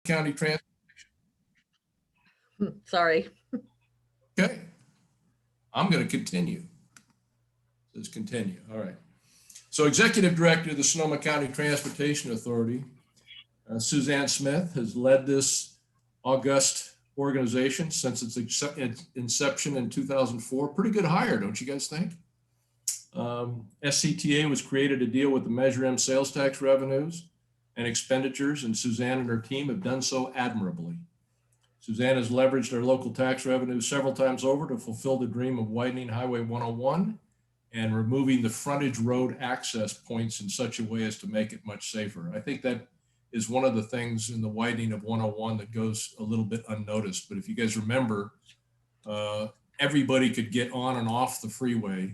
County Transit. Sorry. Okay. I'm going to continue. Let's continue. All right. So Executive Director of the Sonoma County Transportation Authority, Suzanne Smith, has led this august organization since its inception in 2004. Pretty good hire, don't you guys think? SCTA was created to deal with the Measure M sales tax revenues and expenditures, and Suzanne and her team have done so admirably. Suzanne has leveraged our local tax revenues several times over to fulfill the dream of widening Highway 101 and removing the frontage road access points in such a way as to make it much safer. I think that is one of the things in the widening of 101 that goes a little bit unnoticed. But if you guys remember, everybody could get on and off the freeway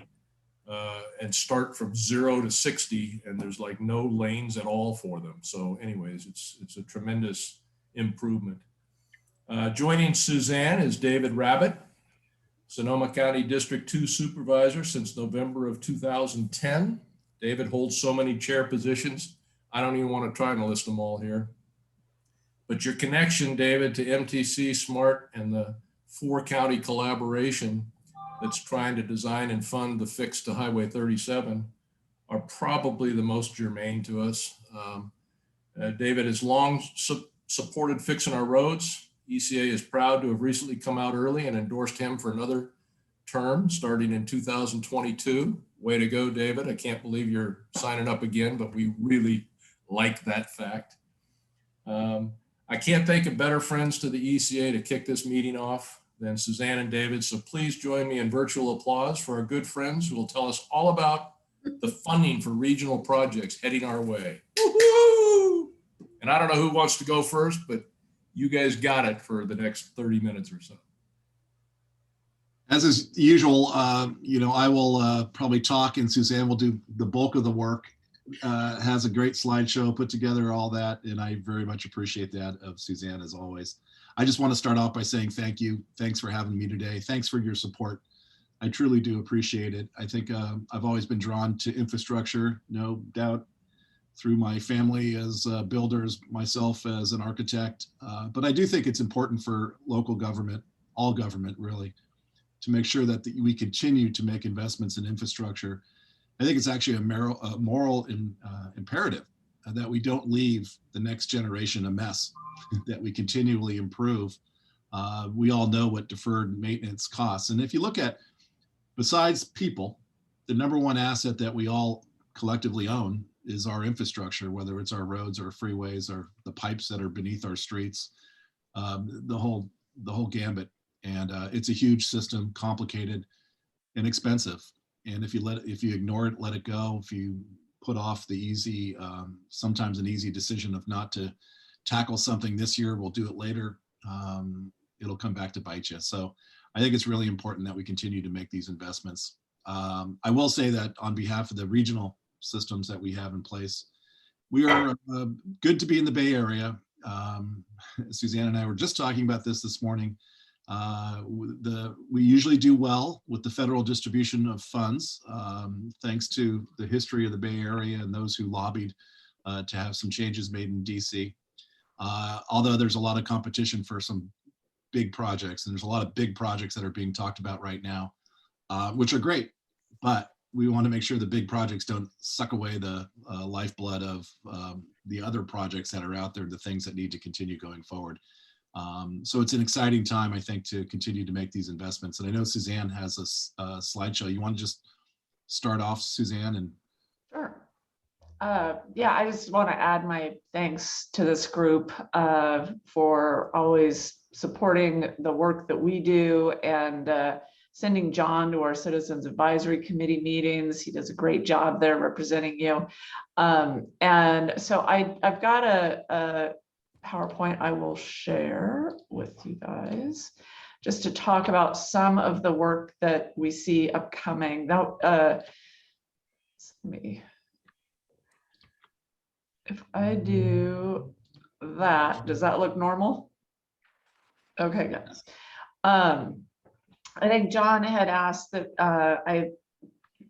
and start from 0 to 60, and there's like no lanes at all for them. So anyways, it's a tremendous improvement. Joining Suzanne is David Rabbitt, Sonoma County District 2 Supervisor since November of 2010. David holds so many chair positions, I don't even want to try and list them all here. But your connection, David, to MTC SMART and the 4-county collaboration that's trying to design and fund the fix to Highway 37 are probably the most germane to us. David has long supported fixing our roads. ECA is proud to have recently come out early and endorsed him for another term starting in 2022. Way to go, David. I can't believe you're signing up again, but we really like that fact. I can't think of better friends to the ECA to kick this meeting off than Suzanne and David. So please join me in virtual applause for our good friends who will tell us all about the funding for regional projects heading our way. Woo-hoo! And I don't know who wants to go first, but you guys got it for the next 30 minutes or so. As is usual, I will probably talk and Suzanne will do the bulk of the work. Has a great slideshow put together, all that, and I very much appreciate that of Suzanne as always. I just want to start off by saying thank you. Thanks for having me today. Thanks for your support. I truly do appreciate it. I think I've always been drawn to infrastructure, no doubt, through my family as builders, myself as an architect. But I do think it's important for local government, all government really, to make sure that we continue to make investments in infrastructure. I think it's actually a moral imperative that we don't leave the next generation a mess, that we continually improve. We all know what deferred maintenance costs. And if you look at, besides people, the number one asset that we all collectively own is our infrastructure, whether it's our roads or freeways or the pipes that are beneath our streets, the whole gambit. And it's a huge system, complicated and expensive. And if you ignore it, let it go, if you put off the easy, sometimes an easy decision of not to tackle something this year, we'll do it later, it'll come back to bite you. So I think it's really important that we continue to make these investments. I will say that on behalf of the regional systems that we have in place, we are good to be in the Bay Area. Suzanne and I were just talking about this morning. We usually do well with the federal distribution of funds, thanks to the history of the Bay Area and those who lobbied to have some changes made in DC. Although there's a lot of competition for some big projects, and there's a lot of big projects that are being talked about right now, which are great, but we want to make sure the big projects don't suck away the lifeblood of the other projects that are out there, the things that need to continue going forward. So it's an exciting time, I think, to continue to make these investments. And I know Suzanne has a slideshow. You want to just start off, Suzanne? And Sure. Yeah, I just want to add my thanks to this group for always supporting the work that we do and sending John to our Citizens Advisory Committee meetings. He does a great job there representing you. And so I've got a PowerPoint I will share with you guys just to talk about some of the work that we see upcoming. Now, if I do that, does that look normal? Okay, guys. I think John had asked that I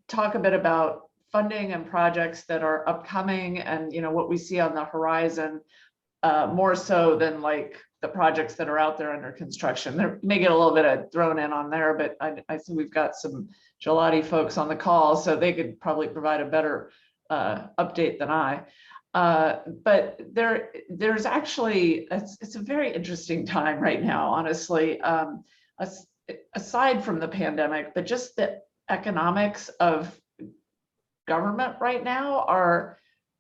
talk a bit about funding and projects that are upcoming and what we see on the horizon more so than like the projects that are out there under construction. There may get a little bit of thrown in on there, but I think we've got some Gelati folks on the call, so they could probably provide a better update than I. But there's actually, it's a very interesting time right now, honestly, aside from the pandemic, but just the economics of government right now are,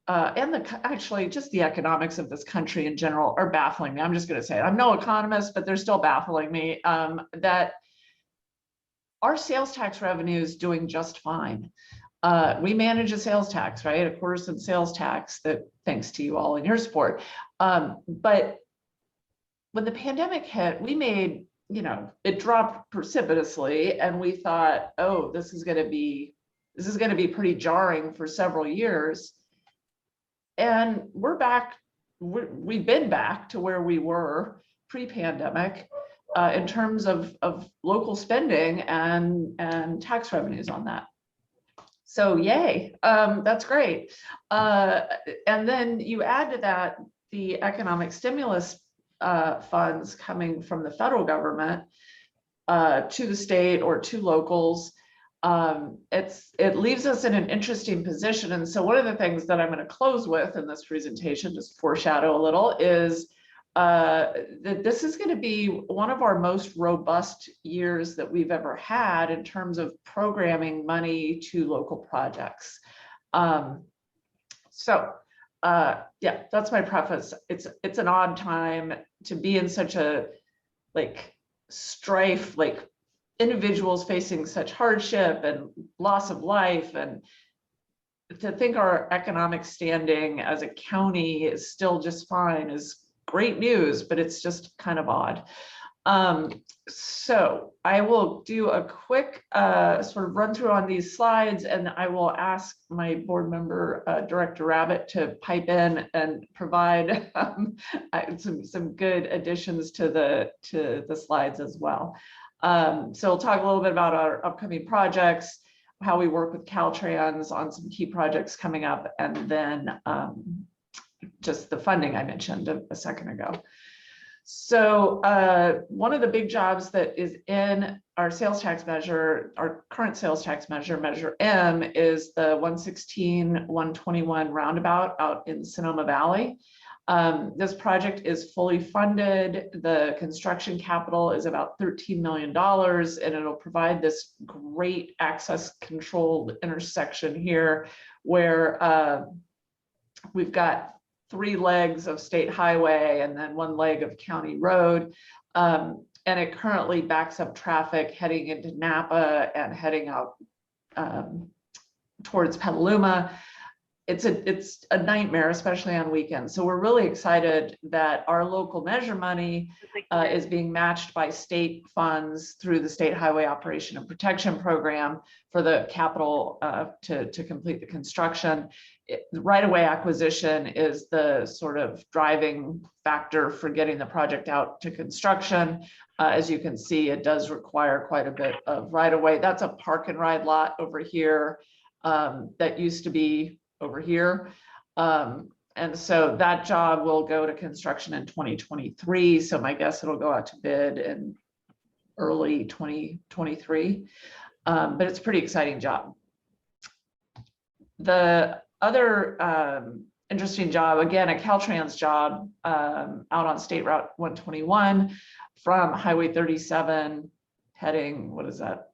and actually just the economics of this country in general are baffling me. I'm just going to say it. I'm no economist, but they're still baffling me, that our sales tax revenue is doing just fine. We manage a sales tax, right? A quarter-cent sales tax that thanks to you all in your support. But when the pandemic hit, we made, it dropped precipitously, and we thought, oh, this is going to be pretty jarring for several years. And we're back, we've been back to where we were pre-pandemic in terms of local spending and tax revenues on that. So yay, that's great. And then you add to that the economic stimulus funds coming from the federal government to the state or to locals. It leaves us in an interesting position. And so one of the things that I'm going to close with in this presentation, just foreshadow a little, is that this is going to be one of our most robust years that we've ever had in terms of programming money to local projects. Yeah, that's my preface. It's an odd time to be in such a strife, individuals facing such hardship and loss of life, and to think our economic standing as a county is still just fine is great news, but it's just kind of odd. So I will do a quick sort of run through on these slides, and I will ask my board member, Director Rabbitt, to pipe in and provide some good additions to the slides as well. So we'll talk a little bit about our upcoming projects, how we work with Caltrans on some key projects coming up, and then just the funding I mentioned a second ago. So one of the big jobs that is in our sales tax measure, our current sales tax measure, Measure M, is the 116-121 roundabout out in Sonoma Valley. This project is fully funded. The construction capital is about $13 million, and it'll provide this great access controlled intersection here where we've got 3 legs of state highway and then 1 leg of county road. And it currently backs up traffic heading into Napa and heading out towards Petaluma. It's a nightmare, especially on weekends. So we're really excited that our local measure money is being matched by state funds through the State Highway Operation and Protection Program for the capital to complete the construction. The right-of-way acquisition is the sort of driving factor for getting the project out to construction. As you can see, it does require quite a bit of right-of-way. That's a park and ride lot over here that used to be over here. And so that job will go to construction in 2023. So my guess it'll go out to bid in early 2023. But it's a pretty exciting job. The other interesting job, again, a Caltrans job out on State Route 121 from Highway 37 heading, what is that?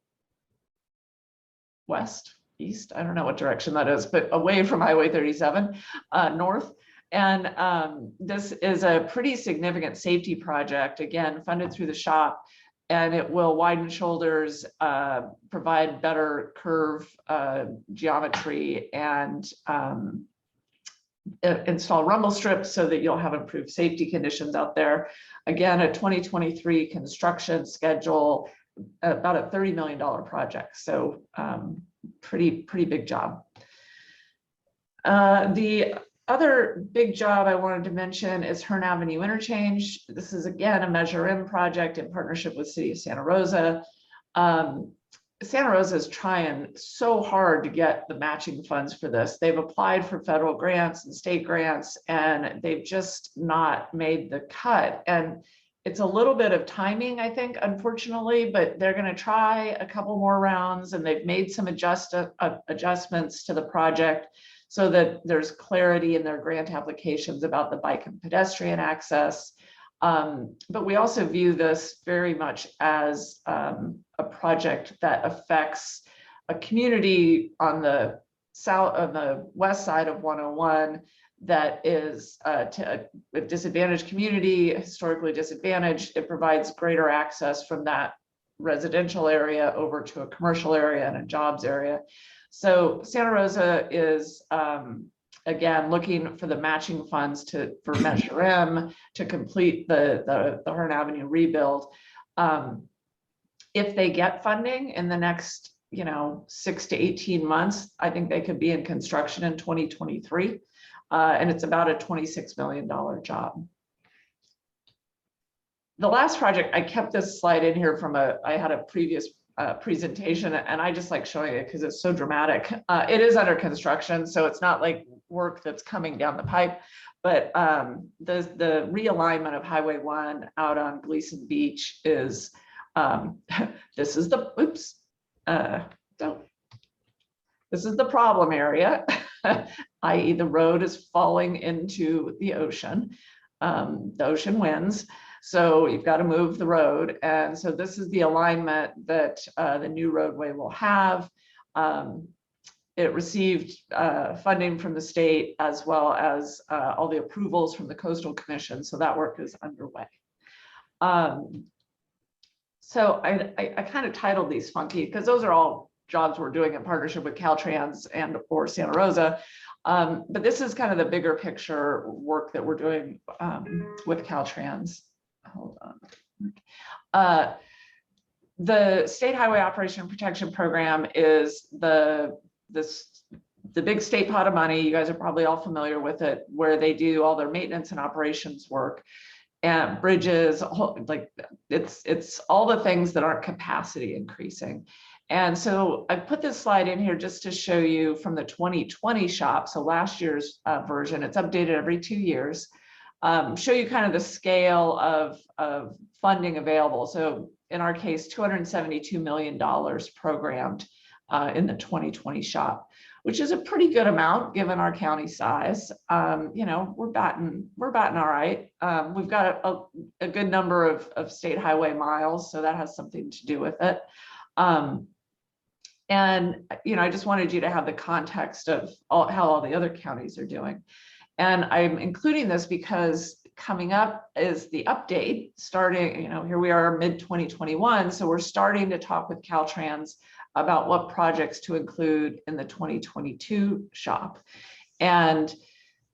West? East, I don't know what direction that is, but away from Highway 37 north. And this is a pretty significant safety project, again, funded through the shop, and it will widen shoulders, provide better curve geometry, and install rumble strips so that you'll have improved safety conditions out there. Again, a 2023 construction schedule, about a $30 million project. So pretty big job. The other big job I wanted to mention is Hearn Avenue Interchange. This is again a Measure M project in partnership with City of Santa Rosa. Santa Rosa is trying so hard to get the matching funds for this. They've applied for federal grants and state grants, and they've just not made the cut. And it's a little bit of timing, I think, unfortunately, but they're going to try a couple more rounds, and they've made some adjustments to the project so that there's clarity in their grant applications about the bike and pedestrian access. But we also view this very much as a project that affects a community on the west side of 101 that is to a disadvantaged community, historically disadvantaged. It provides greater access from that residential area over to a commercial area and a jobs area. So Santa Rosa is again looking for the matching funds for Measure M to complete the Hearn Avenue rebuild. If they get funding in the next 6 to 18 months, I think they could be in construction in 2023. And it's about a $26 million job. The last project, I kept this slide in here from I had a previous presentation, and I just like showing it because it's so dramatic. It is under construction, so it's not like work that's coming down the pipe, but the realignment of Highway 1 out on Gleason Beach is, this is the, this is the problem area, i.e. the road is falling into the ocean. The ocean winds, so you've got to move the road. And so this is the alignment that the new roadway will have. It received funding from the state as well as all the approvals from the Coastal Commission. So that work is underway. So I kind of titled these funky because those are all jobs we're doing in partnership with Caltrans and or Santa Rosa. But this is kind of the bigger picture work that we're doing with Caltrans. Hold on. The State Highway Operation Protection Program is the big state pot of money. You guys are probably all familiar with it, where they do all their maintenance and operations work and bridges, like it's all the things that aren't capacity increasing. And so I put this slide in here just to show you from the 2020 shop. So last year's version, it's updated every 2 years. Show you kind of the scale of funding available. So in our case, $272 million programmed in the 2020 shop, which is a pretty good amount given our county size. We're batting all right. We've got a good number of state highway miles, so that has something to do with it. I just wanted you to have the context of how all the other counties are doing. And I'm including this because coming up is the update starting, here we are mid-2021. So we're starting to talk with Caltrans about what projects to include in the 2022 shop. And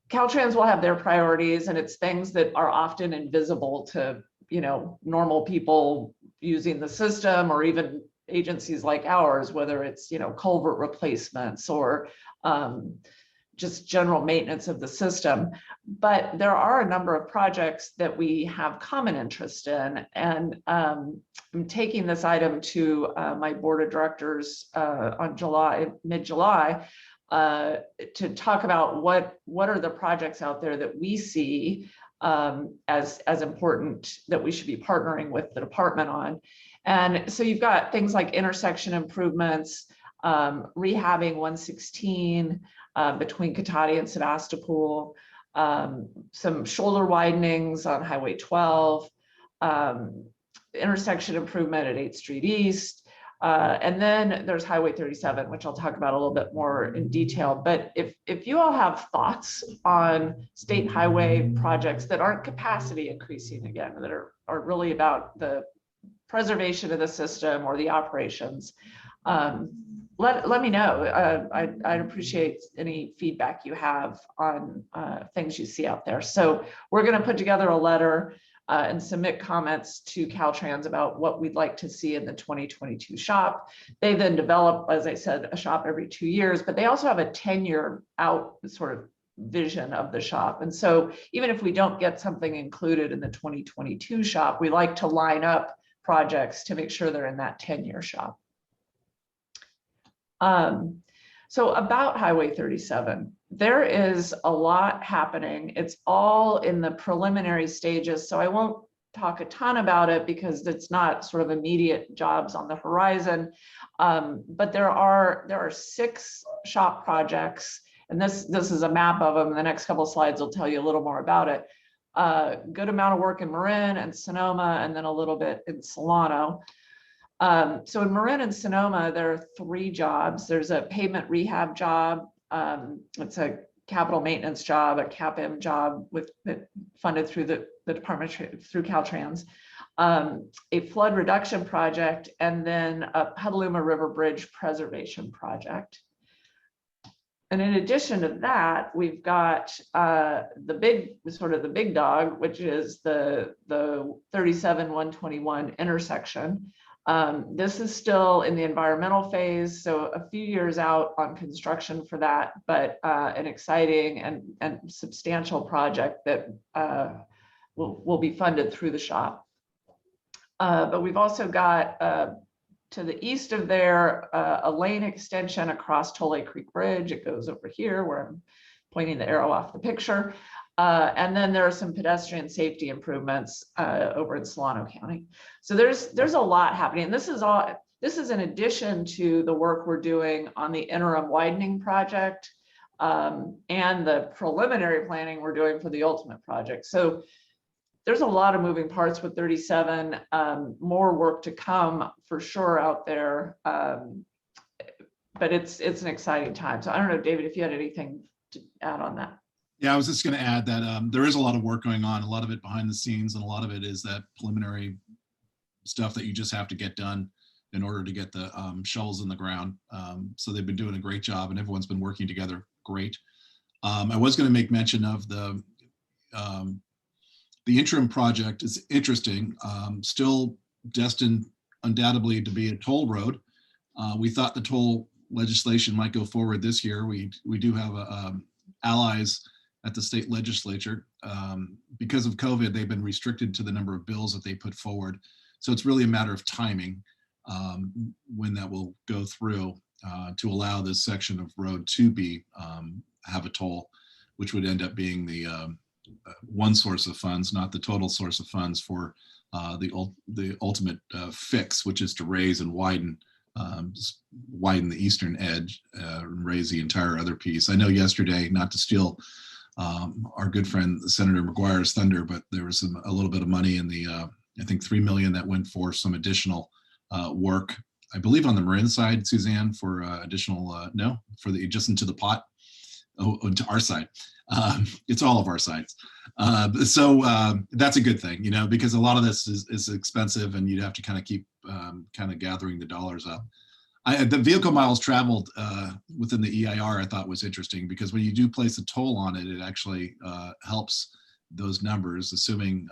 Caltrans will have their priorities, and it's things that are often invisible to, normal people using the system, or even agencies like ours, whether it's, culvert replacements or just general maintenance of the system. But there are a number of projects that we have common interest in. And I'm taking this item to my board of directors on mid-July, to talk about what are the projects out there that we see as important that we should be partnering with the department on. And so you've got things like intersection improvements, rehabbing 116 between Cotati and Sebastopol, some shoulder widenings on Highway 12, intersection improvement at 8th Street East, and then there's Highway 37, which I'll talk about a little bit more in detail. But if you all have thoughts on state highway projects that aren't capacity increasing, again, that are really about the preservation of the system or the operations, let me know. I'd appreciate any feedback you have on things you see out there. So we're going to put together a letter and submit comments to Caltrans about what we'd like to see in the 2022 shop. They then develop, as I said, a shop every 2 years, but they also have a 10-year out sort of vision of the shop. And so even if we don't get something included in the 2022 shop, we like to line up projects to make sure they're in that 10-year shop. So about Highway 37, there is a lot happening. It's all in the preliminary stages, so I won't talk a ton about it because it's not sort of immediate jobs on the horizon. But there are 6 shop projects, and this is a map of them. The next couple of slides will tell you a little more about it. Good amount of work in Marin and Sonoma, and then a little bit in Solano. So in Marin and Sonoma, there are 3 jobs. There's a pavement rehab job. It's a capital maintenance job, a CAPM job funded through the department through Caltrans, a flood reduction project, and then a Petaluma River Bridge preservation project. And in addition to that, we've got the big dog, which is the 37-121 intersection. This is still in the environmental phase, so a few years out on construction for that, but an exciting and substantial project that will be funded through the shop. But we've also got to the east of there a lane extension across Tole Creek Bridge. It goes over here where I'm pointing the arrow off the picture. And then there are some pedestrian safety improvements over in Solano County. So there's a lot happening. This is in addition to the work we're doing on the interim widening project and the preliminary planning we're doing for the ultimate project. So there's a lot of moving parts with 37, more work to come for sure out there. But it's an exciting time. So I don't know, David, if you had anything to add on that. Yeah, I was just going to add that there is a lot of work going on, a lot of it behind the scenes, and a lot of it is that preliminary stuff that you just have to get done in order to get the shovels in the ground. So they've been doing a great job, and everyone's been working together great. I was going to make mention of the interim project. Is interesting, still destined undoubtedly to be a toll road. We thought the toll legislation might go forward this year. We do have allies at the state legislature. Because of COVID, they've been restricted to the number of bills that they put forward. So it's really a matter of timing when that will go through to allow this section of road to be have a toll, which would end up being the one source of funds, not the total source of funds for the ultimate fix, which is to raise and widen the eastern edge and raise the entire other piece. I know yesterday, not to steal our good friend Senator McGuire's thunder, but there was a little bit of money in the I think $3 million that went for some additional work, I believe on the Marin side, Suzanne, for additional for the just into the pot. To our side. It's all of our sides. So that's a good thing, because a lot of this is expensive and you'd have to kind of keep kind of gathering the dollars up. The vehicle miles traveled within the EIR I thought was interesting, because when you do place a toll on it, it actually helps those numbers, assuming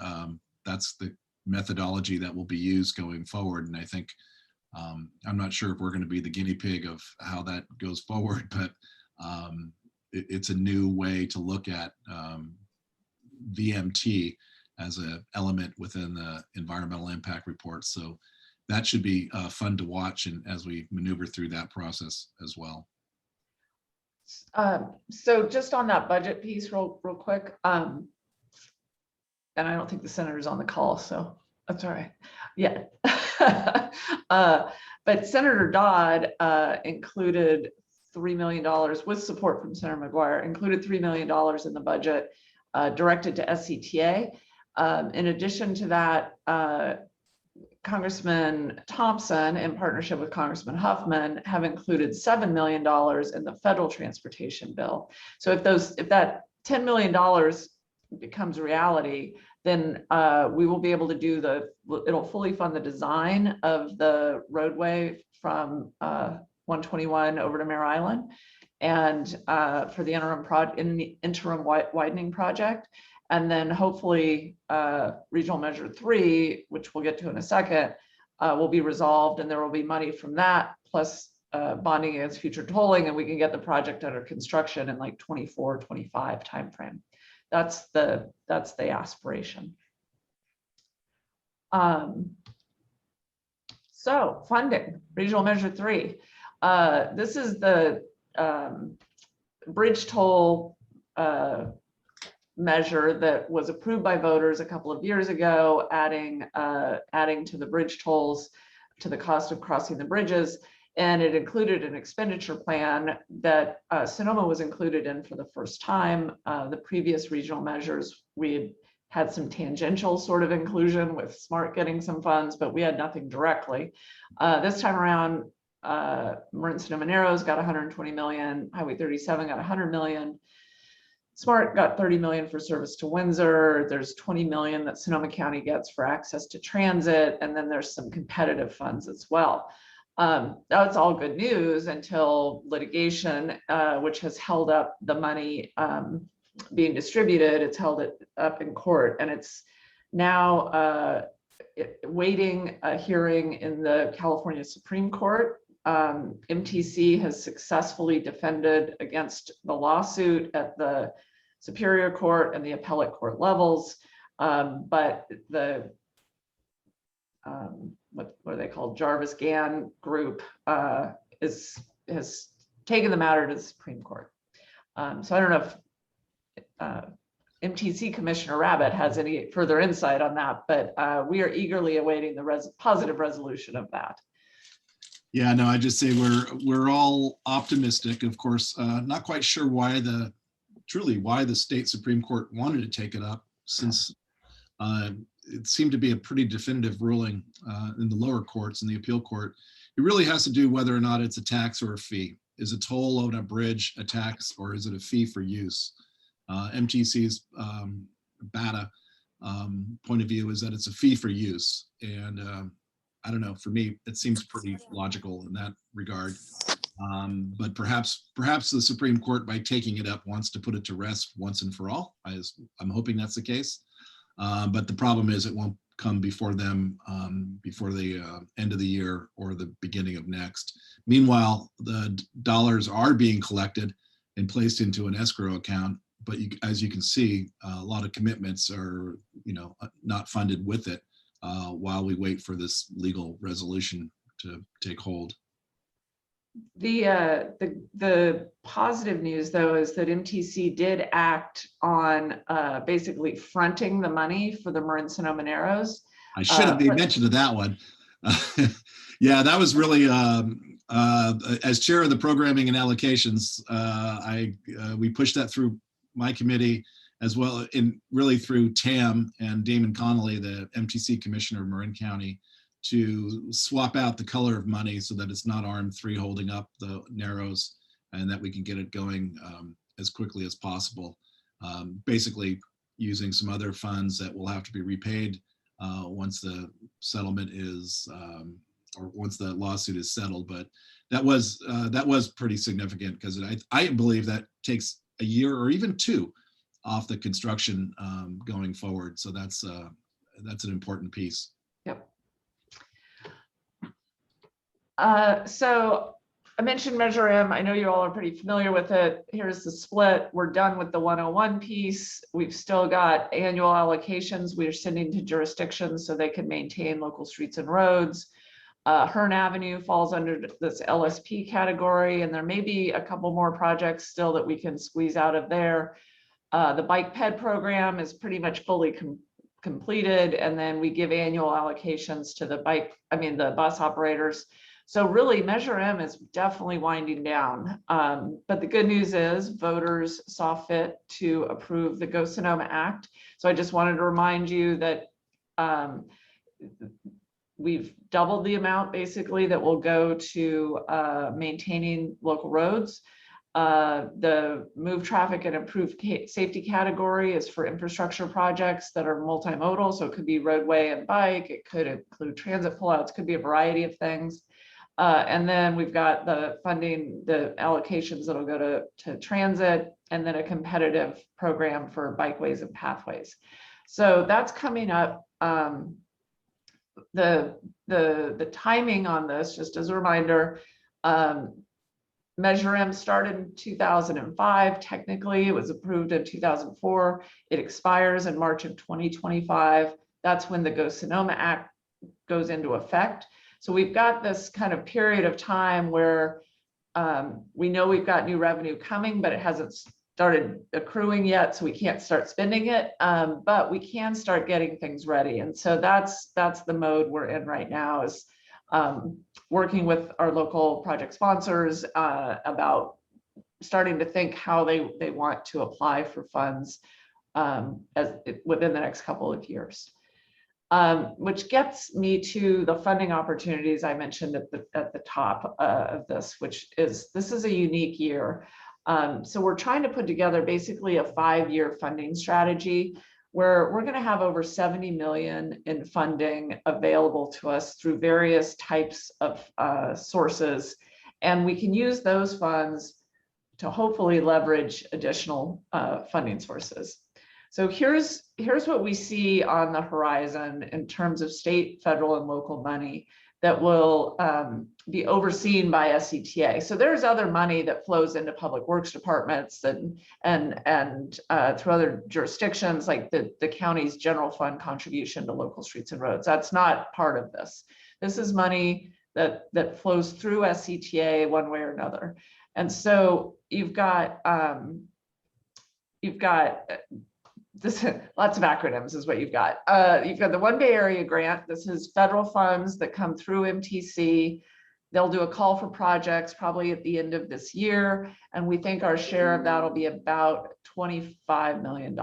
that's the methodology that will be used going forward. And I think, I'm not sure if we're going to be the guinea pig of how that goes forward, but it's a new way to look at VMT as an element within the environmental impact report. So that should be fun to watch, and as we maneuver through that process as well. So just on that budget piece real quick, and I don't think the senator's on the call, so that's all right. Yeah. But Senator Dodd included $3 million with support from Senator McGuire, included $3 million in the budget directed to SCTA. In addition to that, Congressman Thompson, in partnership with Congressman Huffman, have included $7 million in the federal transportation bill. So if that $10 million becomes reality, then we will be able to do it'll fully fund the design of the roadway from 121 over to Mare Island, and for the interim widening project, and then hopefully regional measure 3, which we'll get to in a second, will be resolved, and there will be money from that plus bonding against future tolling, and we can get the project under construction in like 24, 25 timeframe. That's the aspiration. So funding, regional measure 3. This is the bridge toll measure that was approved by voters a couple of years ago, adding to the bridge tolls to the cost of crossing the bridges. And it included an expenditure plan that Sonoma was included in for the first time. The previous regional measures, we had some tangential sort of inclusion with SMART getting some funds, but we had nothing directly. This time around, Marin Sonoma Narrows got 120 million, Highway 37 got 100 million. SMART got 30 million for service to Windsor. There's 20 million that Sonoma County gets for access to transit. And then there's some competitive funds as well. That's all good news until litigation, which has held up the money being distributed. It's held it up in court, and it's now waiting a hearing in the California Supreme Court. MTC has successful defended against the lawsuit at the Superior Court and the Appellate Court levels, but the what are they called? Jarvis-Gann group has taken the matter to the Supreme Court. So I don't know if MTC Commissioner Rabbitt has any further insight on that, but we are eagerly awaiting the positive resolution of that. Yeah, no, I just say we're all optimistic. Of course, not quite sure why the state Supreme Court wanted to take it up, since it seemed to be a pretty definitive ruling in the lower courts and the appeal court. It really has to do whether or not it's a tax or a fee. Is a toll on a bridge a tax, or is it a fee for use? MTC's BATA point of view is that it's a fee for use. And I don't know, for me, it seems pretty logical in that regard. But perhaps the Supreme Court, by taking it up, wants to put it to rest once and for all. I'm hoping that's the case. But the problem is it won't come before them before the end of the year or the beginning of next. Meanwhile, the dollars are being collected and placed into an escrow account. But as you can see, a lot of commitments are, not funded with it while we wait for this legal resolution to take hold. The positive news, though, is that MTC did act on basically fronting the money for the Marin Sonoma Narrows. I should have made mention of that one. Yeah, that was really, as chair of the programming and allocations, we pushed that through my committee, as well in really through TAM and Damon Connolly, the MTC commissioner of Marin County, to swap out the color of money so that it's not RM3 holding up the Narrows, and that we can get it going as quickly as possible. Basically using some other funds that will have to be repaid once the settlement is, or once the lawsuit is settled. But that was pretty significant, because I believe that takes a year or even two off the construction going forward. So that's an important piece. Yep. So I mentioned Measure M. I know you all are pretty familiar with it. Here's the split. We're done with the 101 piece. We've still got annual allocations we're sending to jurisdictions so they can maintain local streets and roads. Hearn Avenue falls under this LSP category, and there may be a couple more projects still that we can squeeze out of there. The bike ped program is pretty much fully completed, and then we give annual allocations to the bus operators. So really, Measure M is definitely winding down. But the good news is voters saw fit to approve the Go Sonoma Act. So I just wanted to remind you that we've doubled the amount basically that will go to maintaining local roads. The move traffic and improve safety category is for infrastructure projects that are multimodal. So it could be roadway and bike. It could include transit pullouts, could be a variety of things. And then we've got the funding, the allocations that'll go to transit, and then a competitive program for bikeways and pathways. So that's coming up. The timing on this, just as a reminder, Measure M started in 2005. Technically, it was approved in 2004. It expires in March of 2025. That's when the Go Sonoma Act goes into effect. So we've got this kind of period of time where we know we've got new revenue coming, but it hasn't started accruing yet, so we can't start spending it, but we can start getting things ready. And so that's the mode we're in right now, is working with our local project sponsors about starting to think how they want to apply for funds within the next couple of years. Which gets me to the funding opportunities I mentioned at the top of this, this is a unique year. So we're trying to put together basically a 5-year funding strategy where we're going to have over 70 million in funding available to us through various types of sources. And we can use those funds to hopefully leverage additional funding sources. So here's what we see on the horizon in terms of state, federal, and local money that will be overseen by SCTA. So there's other money that flows into public works departments and through other jurisdictions, like the county's general fund contribution to local streets and roads. That's not part of this. This is money that flows through SCTA one way or another. And so you've got this, lots of acronyms is what you've got. You've got the One Bay Area Grant. This is federal funds that come through MTC. They'll do a call for projects probably at the end of this year. And we think our share of that will be about $25 million.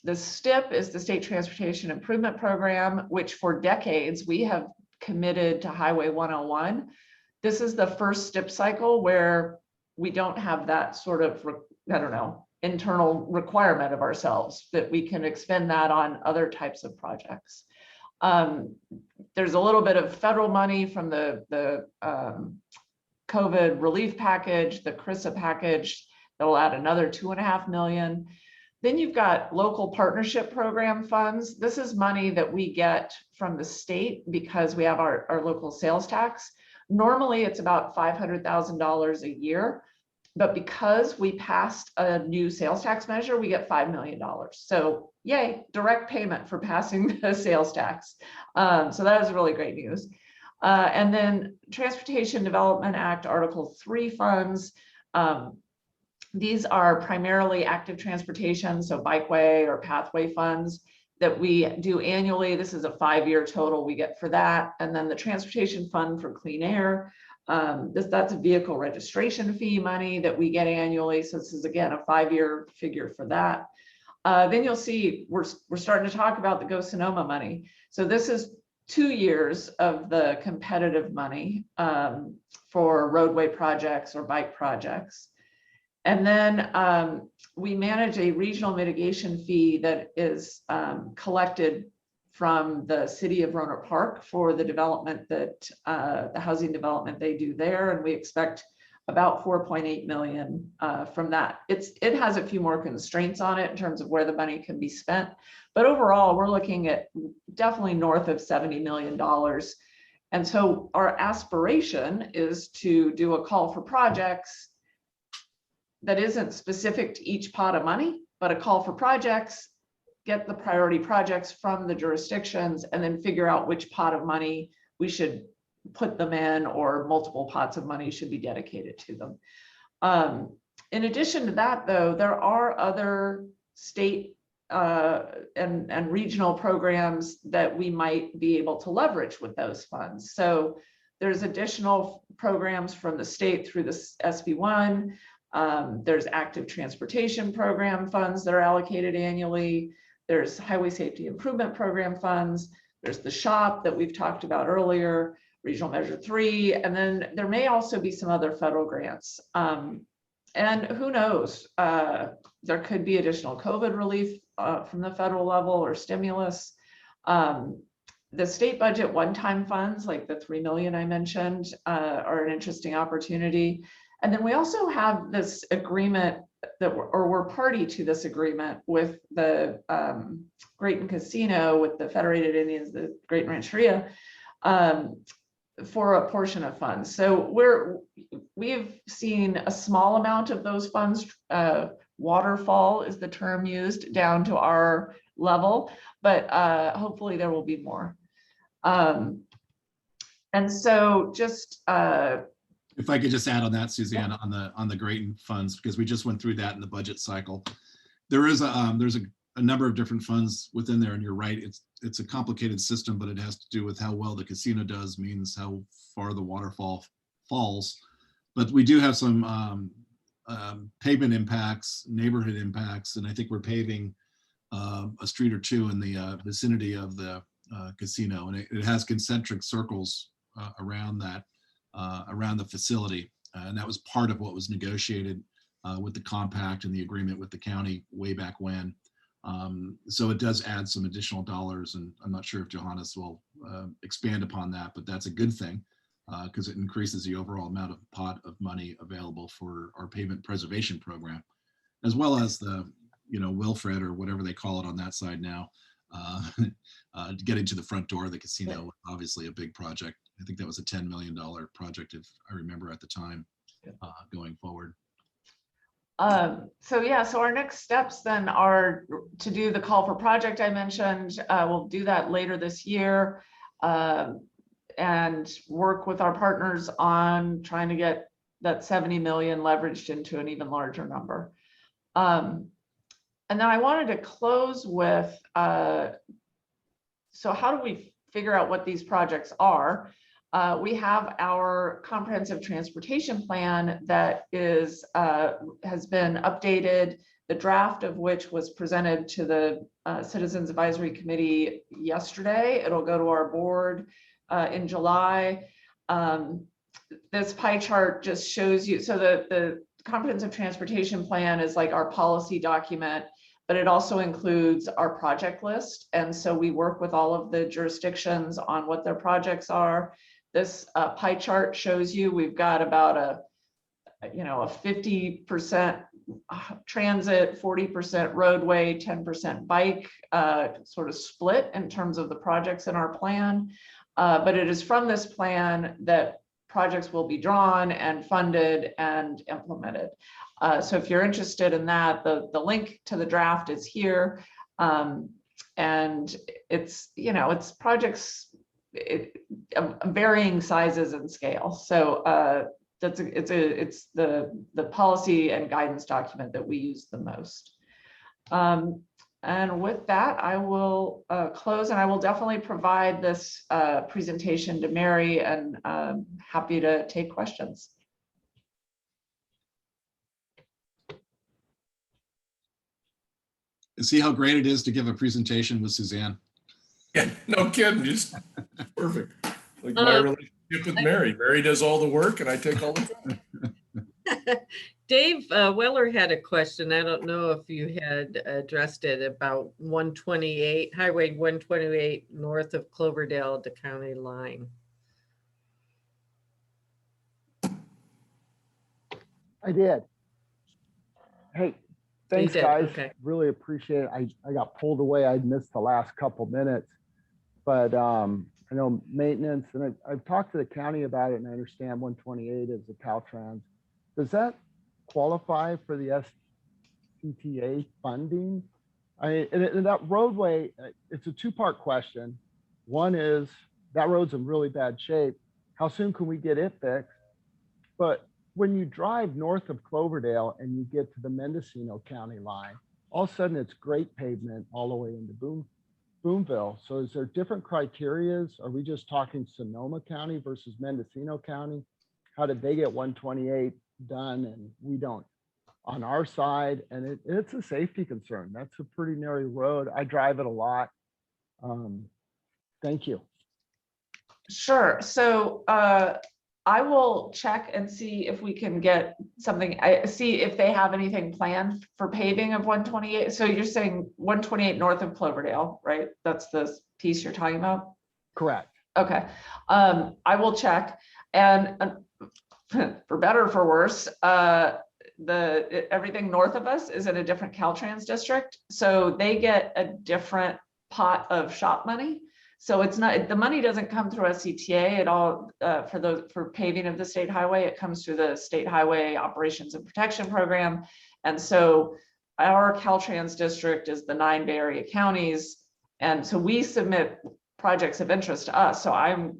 The STIP is the State Transportation Improvement Program, which for decades we have committed to Highway 101. This is the first STIP cycle where we don't have that sort of, I don't know, internal requirement of ourselves that we can expend that on other types of projects. There's a little bit of federal money from the COVID relief package, the CRISA package, that'll add another 2.5 million. Then you've got local partnership program funds. This is money that we get from the state because we have our local sales tax. Normally it's about $500,000 a year. But because we passed a new sales tax measure, we get $5 million. So yay, direct payment for passing the sales tax. So that is really great news. And then Transportation Development Act Article 3 funds. These are primarily active transportation, so bikeway or pathway funds that we do annually. This is a 5-year total we get for that. And then the Transportation Fund for Clean Air. That's a vehicle registration fee money that we get annually. So this is, again, a 5-year figure for that. Then you'll see we're starting to talk about the Go Sonoma money. So this is 2 years of the competitive money for roadway projects or bike projects. And then we manage a regional mitigation fee that is collected from the city of Rohnert Park for the development that the housing development they do there. And we expect about 4.8 million from that. It has a few more constraints on it in terms of where the money can be spent. But overall, we're looking at definitely north of $70 million. And so our aspiration is to do a call for projects that isn't specific to each pot of money, but a call for projects, get the priority projects from the jurisdictions, and then figure out which pot of money we should put them in, or multiple pots of money should be dedicated to them. In addition to that, though, there are other state and regional programs that we might be able to leverage with those funds. So there's additional programs from the state through the SB1. There's active transportation program funds that are allocated annually. There's highway safety improvement program funds. There's the SHOP that we've talked about earlier, Regional Measure 3, and then there may also be some other federal grants. And who knows, there could be additional COVID relief from the federal level or stimulus. The state budget one-time funds, like the 3 million I mentioned, are an interesting opportunity. And then we also have this agreement that we're party to this agreement with the Grayton Casino, with the Federated Indians, the Grayton Rancheria, for a portion of funds. So we've seen a small amount of those funds, waterfall is the term used, down to our level, but hopefully there will be more. And so just, If I could just add on that, Suzanne, on the Grayton funds, because we just went through that in the budget cycle. There's a number of different funds within there, and you're right. It's a complicated system, but it has to do with how well the casino does, means how far the waterfall falls. But we do have some pavement impacts, neighborhood impacts, and I think we're paving a street or two in the vicinity of the casino, and it has concentric circles around that, around the facility, and that was part of what was negotiated with the compact and the agreement with the county way back when. So it does add some additional dollars, and I'm not sure if Johannes will expand upon that, but that's a good thing because it increases the overall amount of pot of money available for our pavement preservation program, as well as the, Wilfred or whatever they call it on that side now, getting to the front door of the casino, obviously a big project. I think that was a $10 million project, if I remember at the time, going forward. So our next steps then are to do the call for project I mentioned. We'll do that later this year, and work with our partners on trying to get that 70 million leveraged into an even larger number. And then I wanted to close with, so how do we figure out what these projects are? We have our comprehensive transportation plan that is has been updated, the draft of which was presented to the Citizens Advisory Committee yesterday. It'll go to our board in July. This pie chart just shows you, so the comprehensive transportation plan is like our policy document, but it also includes our project list. And so we work with all of the jurisdictions on what their projects are. This pie chart shows you we've got about a 50% transit, 40% roadway, 10% bike, sort of split in terms of the projects in our plan. But it is from this plan that projects will be drawn and funded and implemented. So if you're interested in that, the link to the draft is here. And it's, it's projects varying sizes and scale. So it's the policy and guidance document that we use the most. And with that, I will close, and I will definitely provide this presentation to Mary, and happy to take questions. See how great it is to give a presentation with Suzanne. Yeah, no kidding, just perfect. Like my relationship with Mary. Mary does all the work and I take all the time. Dave Weller had a question. I don't know if you had addressed it about 128, Highway 128 north of Cloverdale to county line. I did. Hey, thanks guys. Okay. Really appreciate it. I got pulled away. I missed the last couple minutes, but I know maintenance, and I've talked to the county about it, and I understand 128 is the Caltrans. Does that qualify for the SCTA funding? And that roadway, it's a two-part question. One is that road's in really bad shape. How soon can we get it fixed? But when you drive north of Cloverdale and you get to the Mendocino County line, all of a sudden it's great pavement all the way into Boonville. So is there different criterias? Are we just talking Sonoma County versus Mendocino County? How did they get 128 done and we don't on our side? And it's a safety concern. That's a pretty narrow road. I drive it a lot. Thank you. Sure. So I will check and see if we can get something. I see if they have anything planned for paving of 128. So you're saying 128 north of Cloverdale, right? That's the piece you're talking about? Correct. Okay. I will check. And for better or for worse, everything north of us is in a different Caltrans district. So they get a different pot of shop money. So it's not, the money doesn't come through SCTA at all for paving of the state highway. It comes through the State Highway Operations and Protection Program. And so our Caltrans district is the 9 Bay Area counties. And so we submit projects of interest to us. So I'm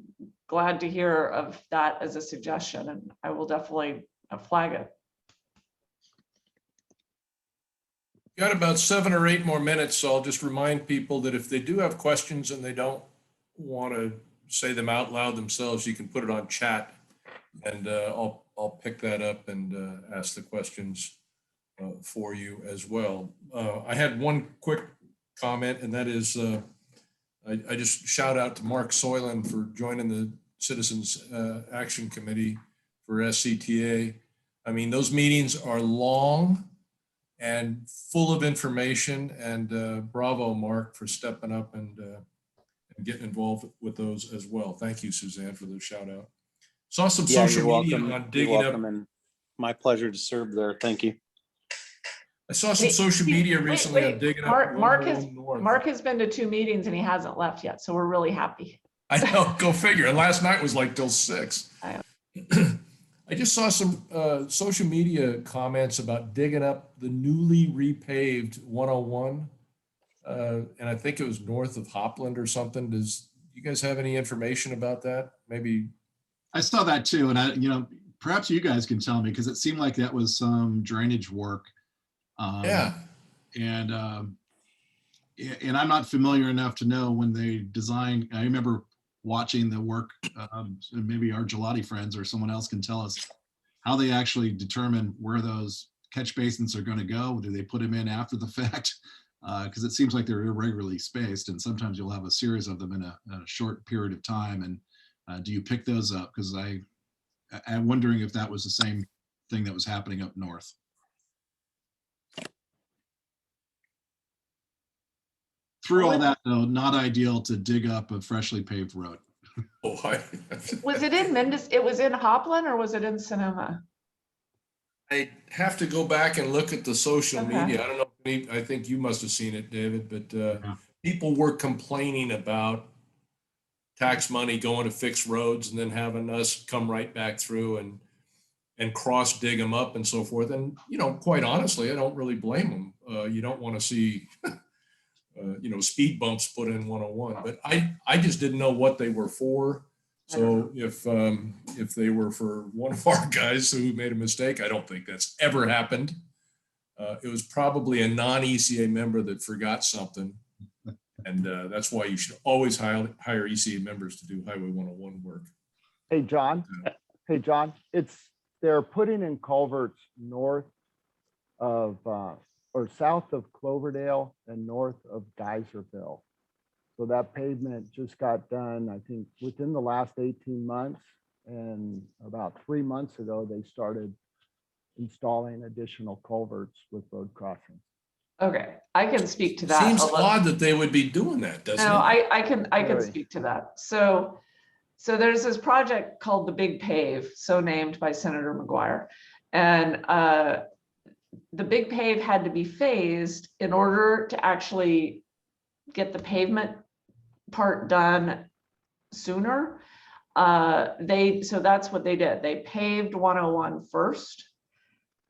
glad to hear of that as a suggestion, and I will definitely flag it. Got about 7 or 8 more minutes, so I'll just remind people that if they do have questions and they don't want to say them out loud themselves, you can put it on chat, and I'll pick that up and ask the questions for you as well. I had one quick comment, and that is I just shout out to Mark Soylan for joining the Citizens Action Committee for SCTA. I mean, those meetings are long and full of information, and bravo, Mark, for stepping up and getting involved with those as well. Thank you, Suzanne, for the shout out. Saw some social media on digging up. And my pleasure to serve there. Thank you. I saw some social media recently on digging up. Mark has been to 2 meetings and he hasn't left yet, so we're really happy. I know, go figure. And last night was like till 6. I just saw some social media comments about digging up the newly repaved 101. And I think it was north of Hopland or something. Does you guys have any information about that? Maybe. I saw that too. And perhaps you guys can tell me, because it seemed like that was some drainage work. Yeah. And I'm not familiar enough to know when they designed. I remember watching the work, and maybe our gelati friends or someone else can tell us how they actually determine where those catch basins are going to go. Do they put them in after the fact? Because it seems like they're irregularly spaced, and sometimes you'll have a series of them in a short period of time. And do you pick those up? Because I'm wondering if that was the same thing that was happening up north. Through all that, though, not ideal to dig up a freshly paved road. Was it in It was in Hopland, or was it in Sonoma? I have to go back and look at the social Okay. media. I don't know. I think you must have seen it, David, but people were complaining about tax money going to fix roads and then having us come right back through and cross dig them up and so forth. And, quite honestly, I don't really blame them. You don't want to see speed bumps put in 101, but I just didn't know what they were for. So if they were for one of our guys who made a mistake, I don't think that's ever happened. It was probably a non-ECA member that forgot something. And that's why you should always hire ECA members to do Highway 101 work. Hey, John. They're putting in culverts north of, or south of Cloverdale and north of Geyserville. So that pavement just got done, I think, within the last 18 months. And about 3 months ago, they started installing additional culverts with road crossings. Okay, I can speak to that. Seems odd that they would be doing that, doesn't it? No, I can speak to that. So there's this project called the Big Pave, so named by Senator McGuire. And the Big Pave had to be phased in order to actually get the pavement part done sooner. So that's what they did. They paved 101 first.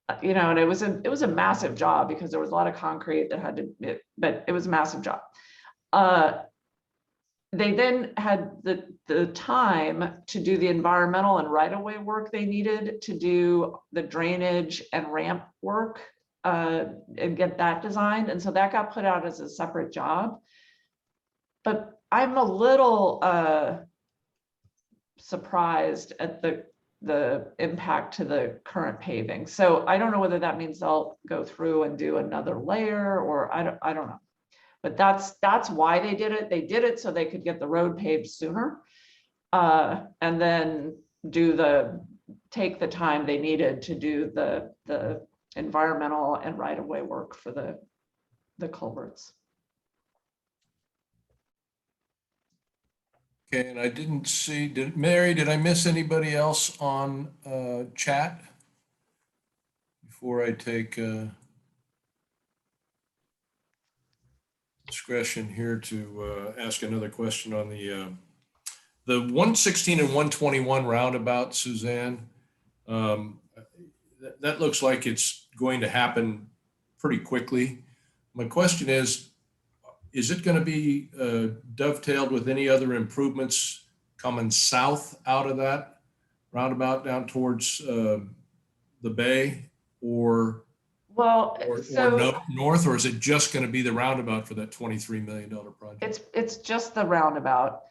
And it was a massive job because there was a lot of concrete that had to, but it was a massive job. They then had the time to do the environmental and right-of-way work they needed to do the drainage and ramp work and get that designed. And so that got put out as a separate job. But I'm a little surprised at the impact to the current paving. So I don't know whether that means they'll go through and do another layer, or I don't know. But that's why they did it. They did it so they could get the road paved sooner, and then take the time they needed to do the environmental and right-of-way work for the culverts. Okay, and I didn't see, Mary, did I miss anybody else on chat before I take discretion here to ask another question on the 116 and 121 roundabout, Suzanne? That looks like it's going to happen pretty quickly. My question is it going to be dovetailed with any other improvements coming south out of that roundabout down towards the bay, or Well, so north, or is it just going to be the roundabout for that $23 million project? it's just the roundabout.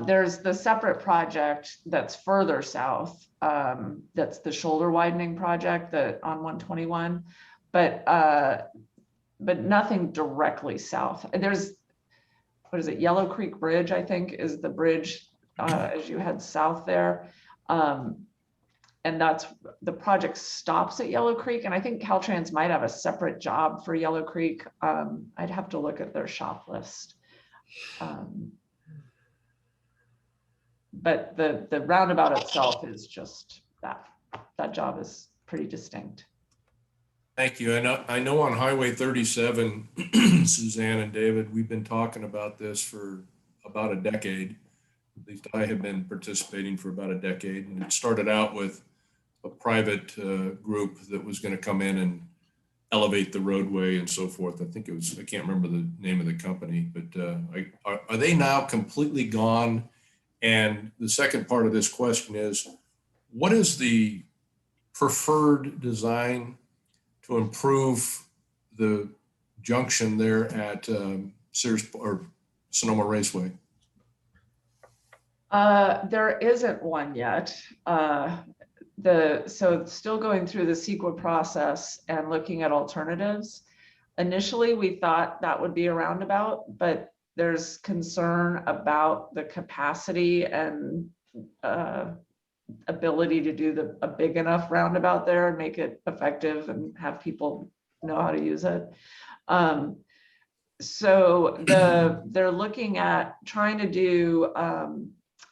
There's the separate project that's further south. That's the shoulder widening project that on 121, but nothing directly south. And there's, what is it? Yellow Creek Bridge, I think, is the bridge as you head south there. And that's, the project stops at Yellow Creek. And I think Caltrans might have a separate job for Yellow Creek. I'd have to look at their shop list. But the roundabout itself is just that job is pretty distinct. Thank you. I know on Highway 37, Suzanne and David, we've been talking about this for about a decade. At least I have been participating for about a decade. And it started out with a private group that was going to come in and elevate the roadway and so forth. I think it was, I can't remember the name of the company, but are they now completely gone? And the second part of this question is, what is the preferred design to improve the junction there at Sears or Sonoma Raceway? There isn't one yet. So it's still going through the CEQA process and looking at alternatives. Initially, we thought that would be a roundabout, but there's concern about the capacity and ability to do a big enough roundabout there and make it effective and have people know how to use it. So they're looking at trying to do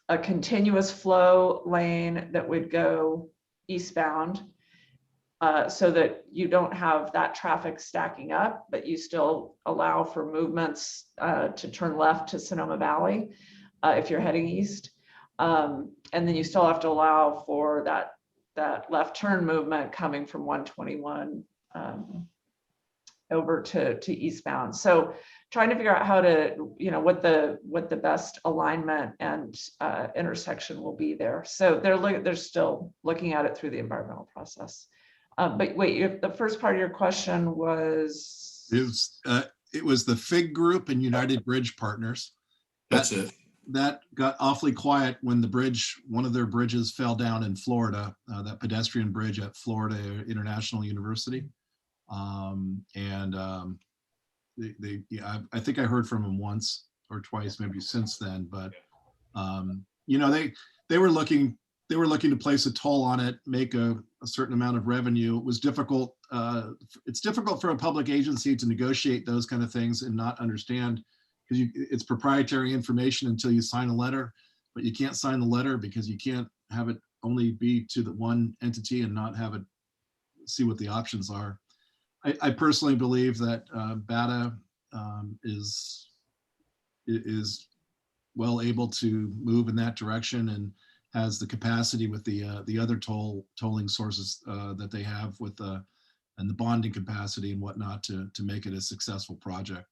a continuous flow lane that would go eastbound so that you don't have that traffic stacking up, but you still allow for movements to turn left to Sonoma Valley if you're heading east. And then you still have to allow for that left turn movement coming from 121 over to eastbound. So trying to figure out how to, what the best alignment and intersection will be there. So they're still looking at it through the environmental process. But wait, the first part of your question was? It was the FIG Group and United Bridge Partners. That's it. That got awfully quiet when one of their bridges fell down in Florida, that pedestrian bridge at Florida International University. I think I heard from them once or twice, maybe since then, but they were looking to place a toll on it, make a certain amount of revenue. It was difficult. It's difficult for a public agency to negotiate those kind of things and not understand, because it's proprietary information until you sign a letter, but you can't sign the letter because you can't have it only be to the one entity and not have it see what the options are. I personally believe that BATA is well able to move in that direction and has the capacity with the other tolling sources that they have with and the bonding capacity and whatnot to make it a successful project.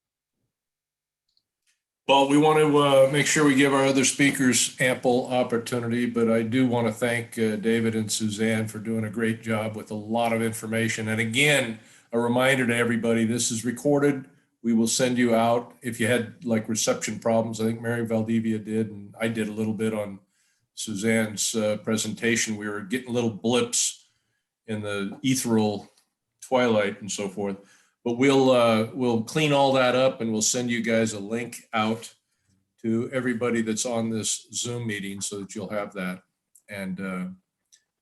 Well, we want to make sure we give our other speakers ample opportunity, but I do want to thank David and Suzanne for doing a great job with a lot of information. And again, a reminder to everybody, this is recorded. We will send you out. If you had like reception problems, I think Mary Valdivia did, and I did a little bit on Suzanne's presentation. We were getting little blips in the ethereal twilight and so forth. But we'll clean all that up and we'll send you guys a link out to everybody that's on this Zoom meeting so that you'll have that. And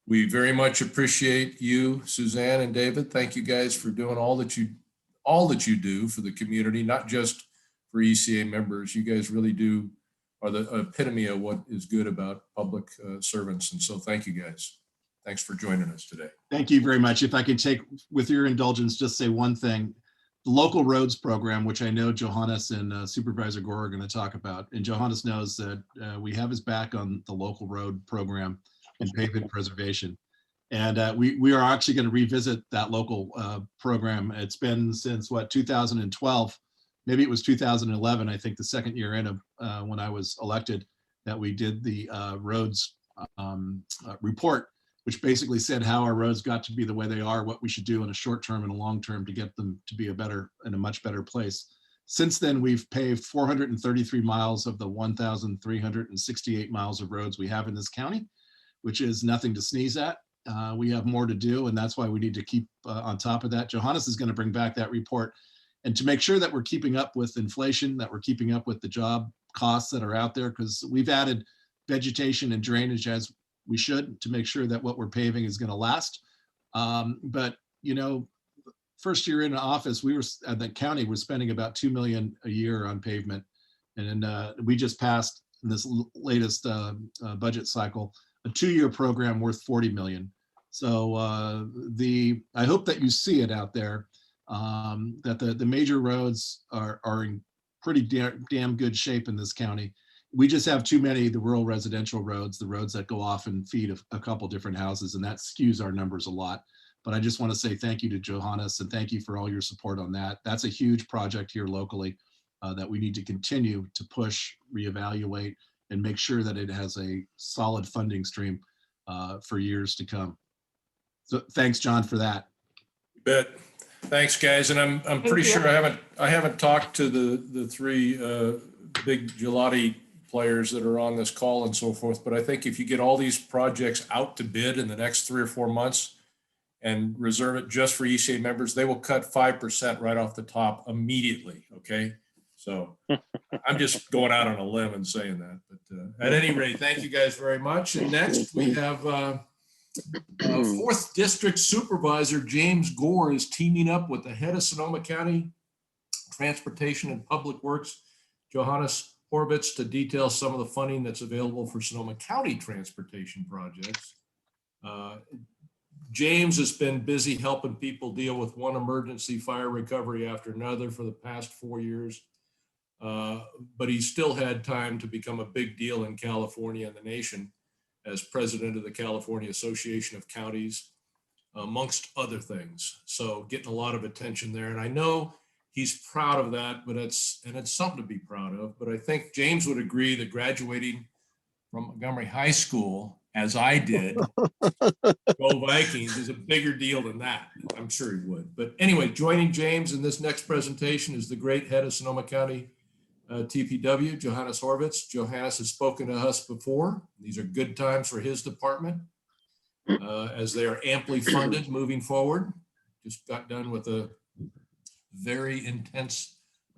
we very much appreciate you, Suzanne and David. Thank you guys for doing all that you do for the community, not just for ECA members. You guys really are the epitome of what is good about public servants. And so thank you guys. Thanks for joining us today. Thank you very much. If I could take, with your indulgence, just say one thing. The local roads program, which I know Johannes and Supervisor Gore are going to talk about, and Johannes knows that we have his back on the local road program and pavement preservation. And we are actually going to revisit that local program. It's been since 2012, maybe it was 2011, I think the second year in when I was elected. that we did the roads report, which basically said how our roads got to be the way they are, what we should do in a short term and a long term to get them to be in a much better place. Since then, we've paved 433 miles of the 1,368 miles of roads we have in this county, which is nothing to sneeze at. We have more to do, and that's why we need to keep on top of that. Johannes is going to bring back that report, and to make sure that we're keeping up with inflation, that we're keeping up with the job costs that are out there, because we've added vegetation and drainage as we should to make sure that what we're paving is going to last. But you know, first year in office, we were at the county was spending about $2 million a year on pavement, and we just passed in this latest budget cycle a 2-year program worth $40 million. So I hope that you see it out there, that the major roads are in pretty damn good shape in this county. We just have too many of the rural residential roads, the roads that go off and feed a couple different houses, and that skews our numbers a lot. But I just want to say thank you to Johannes, and thank you for all your support on that. That's a huge project here locally that we need to continue to push, reevaluate, and make sure that it has a solid funding stream for years to come. So thanks, John, for that. You bet. Thanks, guys. And I'm pretty sure I haven't talked to the three big gelati players that are on this call and so forth. But I think if you get all these projects out to bid in the next 3 or 4 months and reserve it just for ECA members, they will cut 5% right off the top immediately. Okay. So I'm just going out on a limb and saying that. But at any rate, thank you guys very much. And next we have 4th District Supervisor James Gore is teaming up with the head of Sonoma County Transportation and Public Works, Johannes Hoevertsz, to detail some of the funding that's available for Sonoma County transportation projects. James has been busy helping people deal with one emergency fire recovery after another for the past 4 years. But he still had time to become a big deal in California and the nation as president of the California Association of Counties, amongst other things. So getting a lot of attention there. And I know he's proud of that, but it's something to be proud of. But I think James would agree that graduating from Montgomery High School, as I did, go Vikings, is a bigger deal than that. I'm sure he would. But anyway, joining James in this next presentation is the great head of Sonoma County TPW, Johannes Hoevertsz. Johannes has spoken to us before. These are good times for his department as they are amply funded moving forward. Just got done with a very intense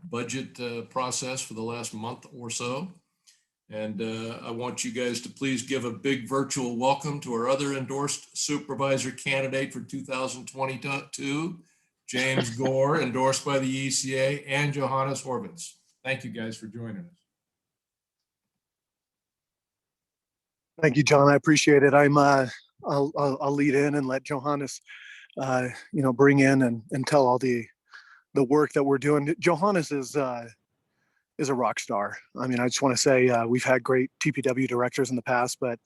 budget process for the last month or so. And I want you guys to please give a big virtual welcome to our other endorsed supervisor candidate for 2022, James Gore, endorsed by the ECA, and Johannes Hoevertsz. Thank you guys for joining us. Thank you, John. I appreciate it. I'll lead in and let Johannes, bring in and tell all the work that we're doing. Johannes is a rock star. I mean, I just want to say we've had great TPW directors in the past, but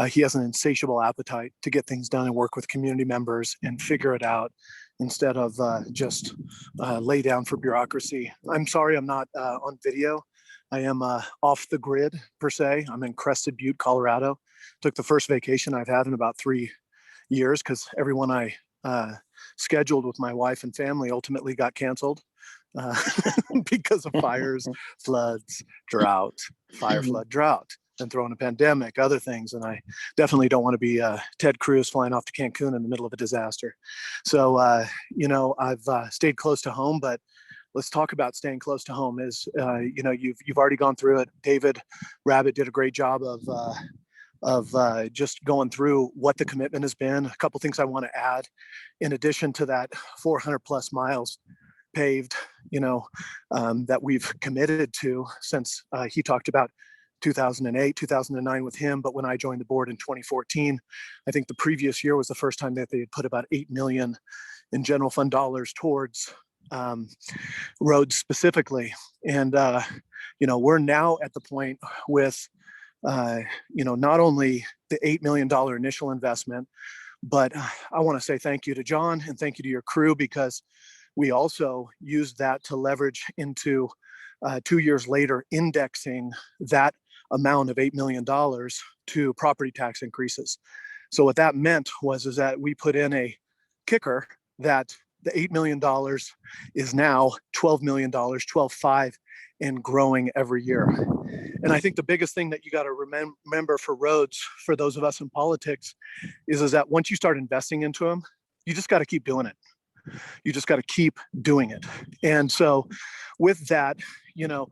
he has an insatiable appetite to get things done and work with community members and figure it out instead of just lay down for bureaucracy. I'm sorry I'm not on video. I am off the grid, per se. I'm in Crested Butte, Colorado. Took the first vacation I've had in about 3 years because everyone I scheduled with my wife and family ultimately got canceled because of fires, floods, drought, fire, flood, drought, and throw in a pandemic, other things. And I definitely don't want to be Ted Cruz flying off to Cancun in the middle of a disaster. So, I've stayed close to home, but let's talk about staying close to home. You've already gone through it. David Rabbitt did a great job of just going through what the commitment has been. A couple things I want to add, in addition to that 400 plus miles paved, that we've committed to since he talked about 2008, 2009 with him. But when I joined the board in 2014, I think the previous year was the first time that they had put about $8 million in general fund dollars towards roads specifically. And, we're now at the point with, not only the $8 million initial investment, but I want to say thank you to John and thank you to your crew, because we also used that to leverage into 2 years later indexing that amount of $8 million to property tax increases. So what that meant is that we put in a kicker that the $8 million is now $12 million, 12.5, and growing every year. And I think the biggest thing that you got to remember for roads, for those of us in politics, is that once you start investing into them, you just got to keep doing it. You just got to keep doing it. And so with that, you know,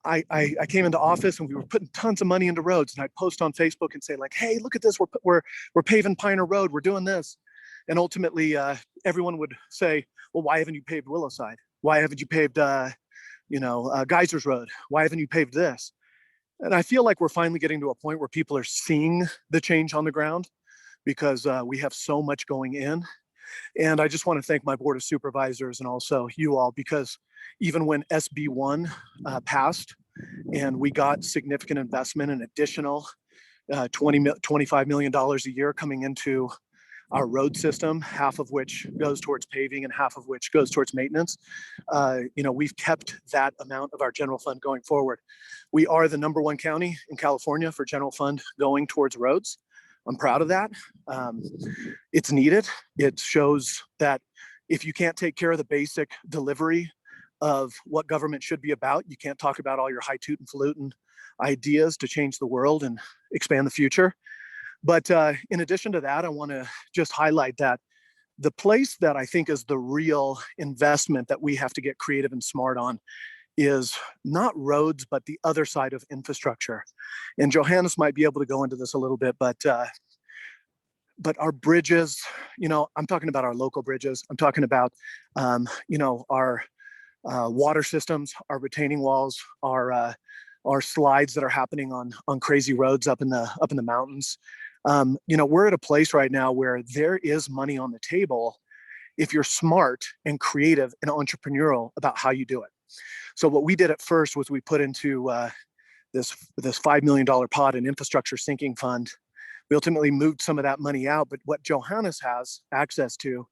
I came into office and we were putting tons of money into roads, and I'd post on Facebook and say like, hey, look at this, we're paving Pioneer Road, we're doing this. And ultimately everyone would say, well, why haven't you paved Willowside? Why haven't you paved Geysers Road? Why haven't you paved this? And I feel like we're finally getting to a point where people are seeing the change on the ground, because we have so much going in. And I just want to thank my board of supervisors and also you all, because even when SB1 passed and we got significant investment, an additional $25 million a year coming into our road system, half of which goes towards paving and half of which goes towards maintenance. We've kept that amount of our general fund going forward. We are the #1 county in California for general fund going towards roads. I'm proud of that. It's needed. It shows that if you can't take care of the basic delivery of what government should be about, you can't talk about all your highfalutin ideas to change the world and expand the future. But in addition to that, I want to just highlight that the place that I think is the real investment that we have to get creative and smart on is not roads, but the other side of infrastructure. And Johannes might be able to go into this a little bit, but our bridges, I'm talking about our local bridges. I'm talking about, our water systems, our retaining walls, our slides that are happening on crazy roads up in the mountains. We're at a place right now where there is money on the table if you're smart and creative and entrepreneurial about how you do it. So what we did at first was we put into this $5 million pot in infrastructure sinking fund. We ultimately moved some of that money out, but what Johannes has access to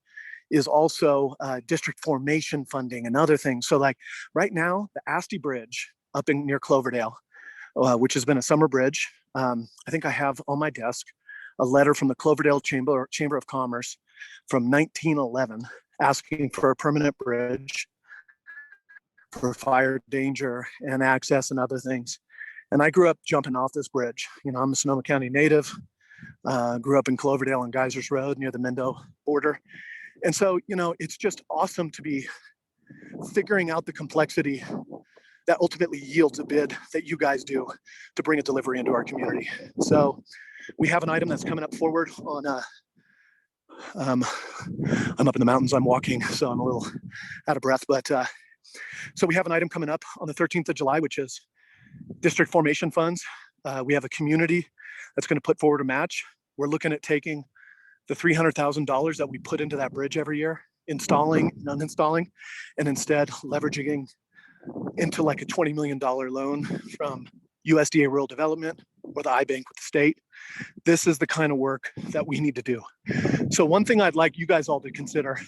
is also district formation funding and other things. So like right now, the Asti Bridge up near Cloverdale, which has been a summer bridge. I think I have on my desk a letter from the Cloverdale Chamber of Commerce from 1911 asking for a permanent bridge for fire danger and access and other things. And I grew up jumping off this bridge. I'm a Sonoma County native, grew up in Cloverdale on Geysers Road near the Mendo border. And so, it's just awesome to be figuring out the complexity that ultimately yields a bid that you guys do to bring a delivery into our community. So we have an item that's coming up forward on, I'm up in the mountains, I'm walking, so I'm a little out of breath, but so we have an item coming up on the 13th of July, which is district formation funds. We have a community that's going to put forward a match. We're looking at taking the $300,000 that we put into that bridge every year, installing and uninstalling, and instead leveraging into like a $20 million loan from USDA Rural Development or the iBank with the state. This is the kind of work that we need to do. So one thing I'd like you guys all to consider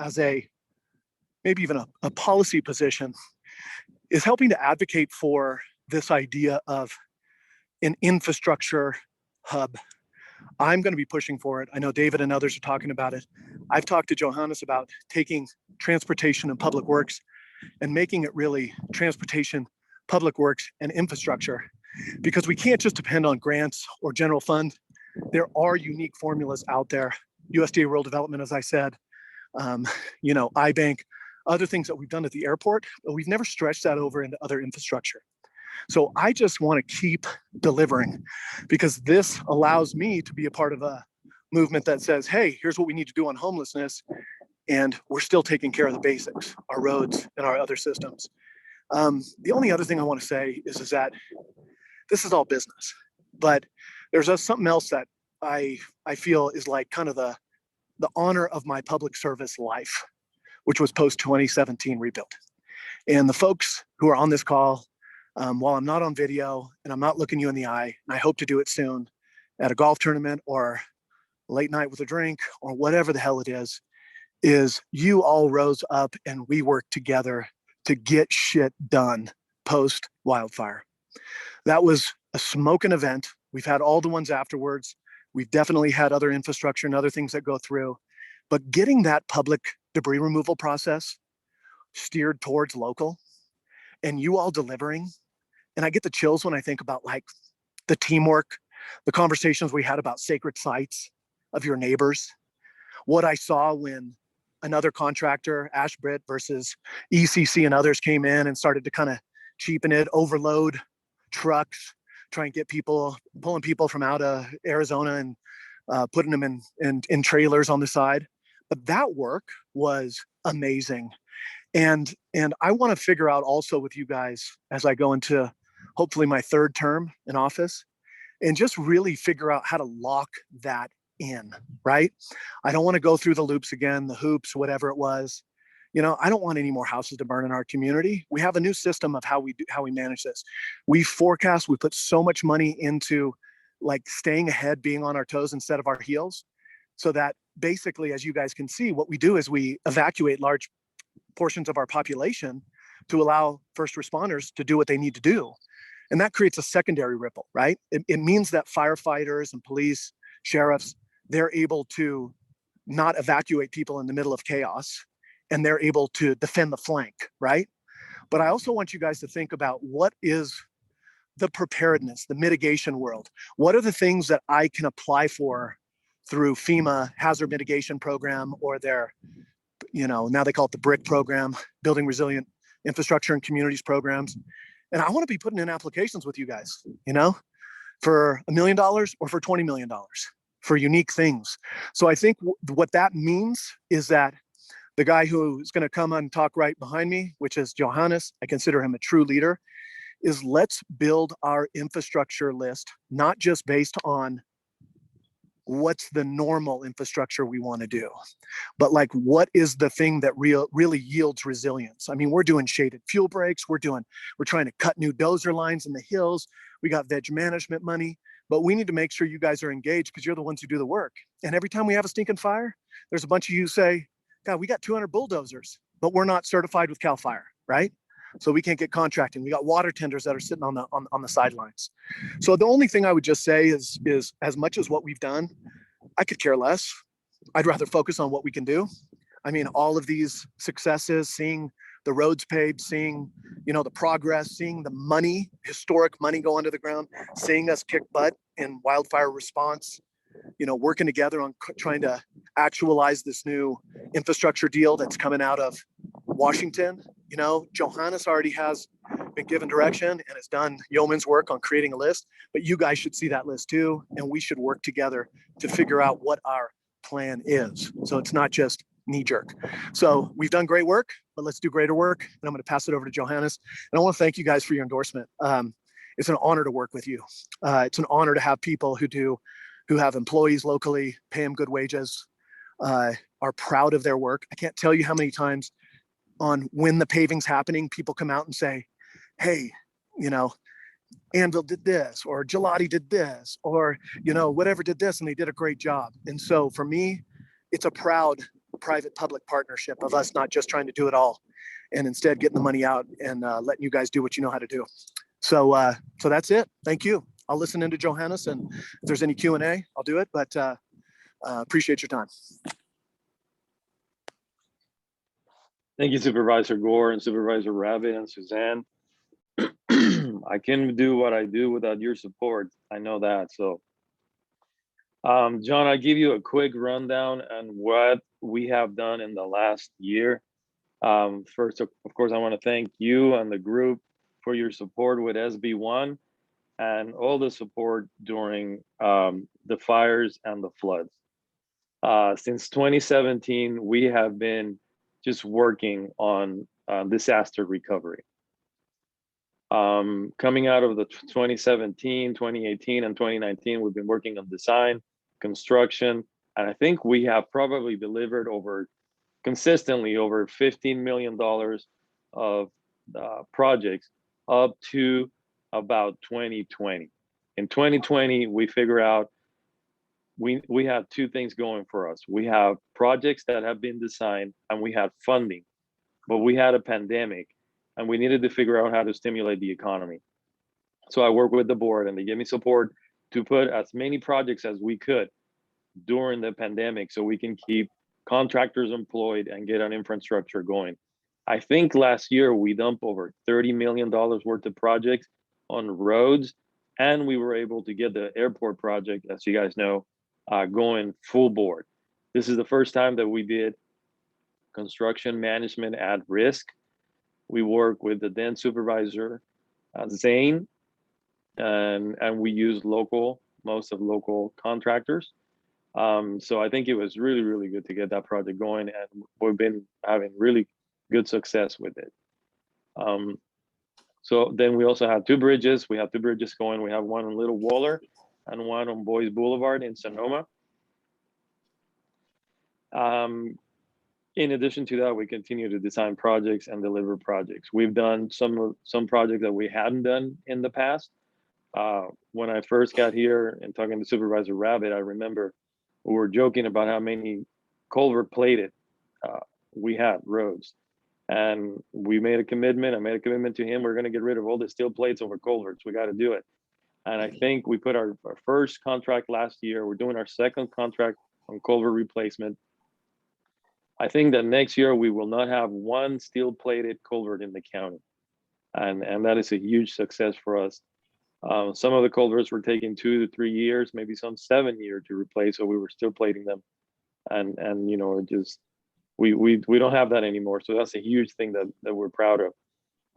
as maybe even a policy position is helping to advocate for this idea of an infrastructure hub. I'm going to be pushing for it. I know David and others are talking about it. I've talked to Johannes about taking transportation and public works and making it really transportation, public works, and infrastructure, because we can't just depend on grants or general fund. There are unique formulas out there. USDA Rural Development, as I said, iBank, other things that we've done at the airport, but we've never stretched that over into other infrastructure. So I just want to keep delivering, because this allows me to be a part of a movement that says, hey, here's what we need to do on homelessness. And we're still taking care of the basics, our roads and our other systems. The only other thing I want to say is that this is all business, but there's something else that I feel is like kind of the honor of my public service life, which was post 2017 rebuild. And the folks who are on this call, while I'm not on video and I'm not looking you in the eye, and I hope to do it soon at a golf tournament or late night with a drink or whatever the hell it is you all rose up and we worked together to get shit done post wildfire. That was a smoking event. We've had all the ones afterwards. We've definitely had other infrastructure and other things that go through, but getting that public debris removal process steered towards local and you all delivering. And I get the chills when I think about like the teamwork, the conversations we had about sacred sites of your neighbors, what I saw when another contractor, Ashbrit versus ECC and others came in and started to kind of cheapen it, overload trucks, try and get people, pulling people from out of Arizona and putting them in trailers on the side. But that work was amazing. And I want to figure out also with you guys as I go into hopefully my third term in office and just really figure out how to lock that in, right? I don't want to go through the loops again, the hoops, whatever it was. You know, I don't want any more houses to burn in our community. We have a new system of how we manage this. We forecast, we put so much money into like staying ahead, being on our toes instead of our heels. So that basically, as you guys can see, what we do is we evacuate large portions of our population to allow first responders to do what they need to do. And that creates a secondary ripple, right? It means that firefighters and police, sheriffs, they're able to not evacuate people in the middle of chaos and they're able to defend the flank, right? But I also want you guys to think about what is the preparedness, the mitigation world. What are the things that I can apply for through FEMA hazard mitigation program or their, you know, now they call it the BRIC program, Building Resilient Infrastructure and Communities programs. And I want to be putting in applications with you guys, you know, for $1 million or for $20 million for unique things. So I think what that means is that the guy who is going to come and talk right behind me, which is Johannes, I consider him a true leader, is let's build our infrastructure list, not just based on what's the normal infrastructure we want to do, but like what is the thing that really yields resilience. I mean, we're doing shaded fuel breaks, we're trying to cut new dozer lines in the hills, we got veg management money, but we need to make sure you guys are engaged because you're the ones who do the work. And every time we have a stinking fire, there's a bunch of you who say, God, we got 200 bulldozers, but we're not certified with CAL FIRE, right? So we can't get contracting. We got water tenders that are sitting on the sidelines. So the only thing I would just say is as much as what we've done, I could care less. I'd rather focus on what we can do. I mean, all of these successes, seeing the roads paved, seeing, you know, the progress, seeing the money, historic money go under the ground, seeing us kick butt in wildfire response, you know, working together on trying to actualize this new infrastructure deal that's coming out of Washington. You know, Johannes already has been given direction and has done yeoman's work on creating a list, but you guys should see that list too. And we should work together to figure out what our plan is. So it's not just knee jerk. So we've done great work, but let's do greater work. And I'm going to pass it over to Johannes. And I want to thank you guys for your endorsement. It's an honor to work with you. It's an honor to have people who have employees locally, pay them good wages, are proud of their work. I can't tell you how many times on when the paving's happening, people come out and say, hey, you know, Anvil did this, or Gelati did this, or, you know, whatever did this, and they did a great job. And so for me, it's a proud private-public partnership of us not just trying to do it all and instead getting the money out and letting you guys do what you know how to do. So that's it. Thank you. I'll listen into Johannes, and if there's any Q&A, I'll do it, but appreciate your time. Thank you, Supervisor Gore and Supervisor Rabbitt and Suzanne. I can't do what I do without your support. I know that. So, John, I'll give you a quick rundown on what we have done in the last year. First, of course, I want to thank you and the group for your support with SB1 and all the support during the fires and the floods. Since 2017, we have been just working on disaster recovery. Coming out of the 2017, 2018, and 2019, we've been working on design, construction, and I think we have probably delivered consistently over $15 million of projects up to about 2020. In 2020, we figure out we have two things going for us. We have projects that have been designed and we had funding, but we had a pandemic and we needed to figure out how to stimulate the economy. So I worked with the board and they gave me support to put as many projects as we could during the pandemic so we can keep contractors employed and get an infrastructure going. I think last year we dumped over $30 million worth of projects on roads, and we were able to get the airport project, as you guys know, going full board. This is the first time that we did construction management at risk. We work with the then supervisor, Zane, and we use most of local contractors. So I think it was really, really good to get that project going, and we've been having really good success with it. So then we also have 2 bridges. We have 2 bridges going. We have one on Little Waller and one on Boys Boulevard in Sonoma. In addition to that, we continue to design projects and deliver projects. We've done some projects that we hadn't done in the past. When I first got here and talking to Supervisor Rabbitt, I remember we were joking about how many culvert plated we had roads. And we made a commitment. I made a commitment to him. We're going to get rid of all the steel plates over culverts. We got to do it. And I think we put our first contract last year. We're doing our second contract on culvert replacement. I think that next year we will not have one steel plated culvert in the county. And that is a huge success for us. Some of the culverts were taking 2 to 3 years, maybe some 7 years to replace, so we were still plating them. And you know, it just, we don't have that anymore. So that's a huge thing that we're proud of.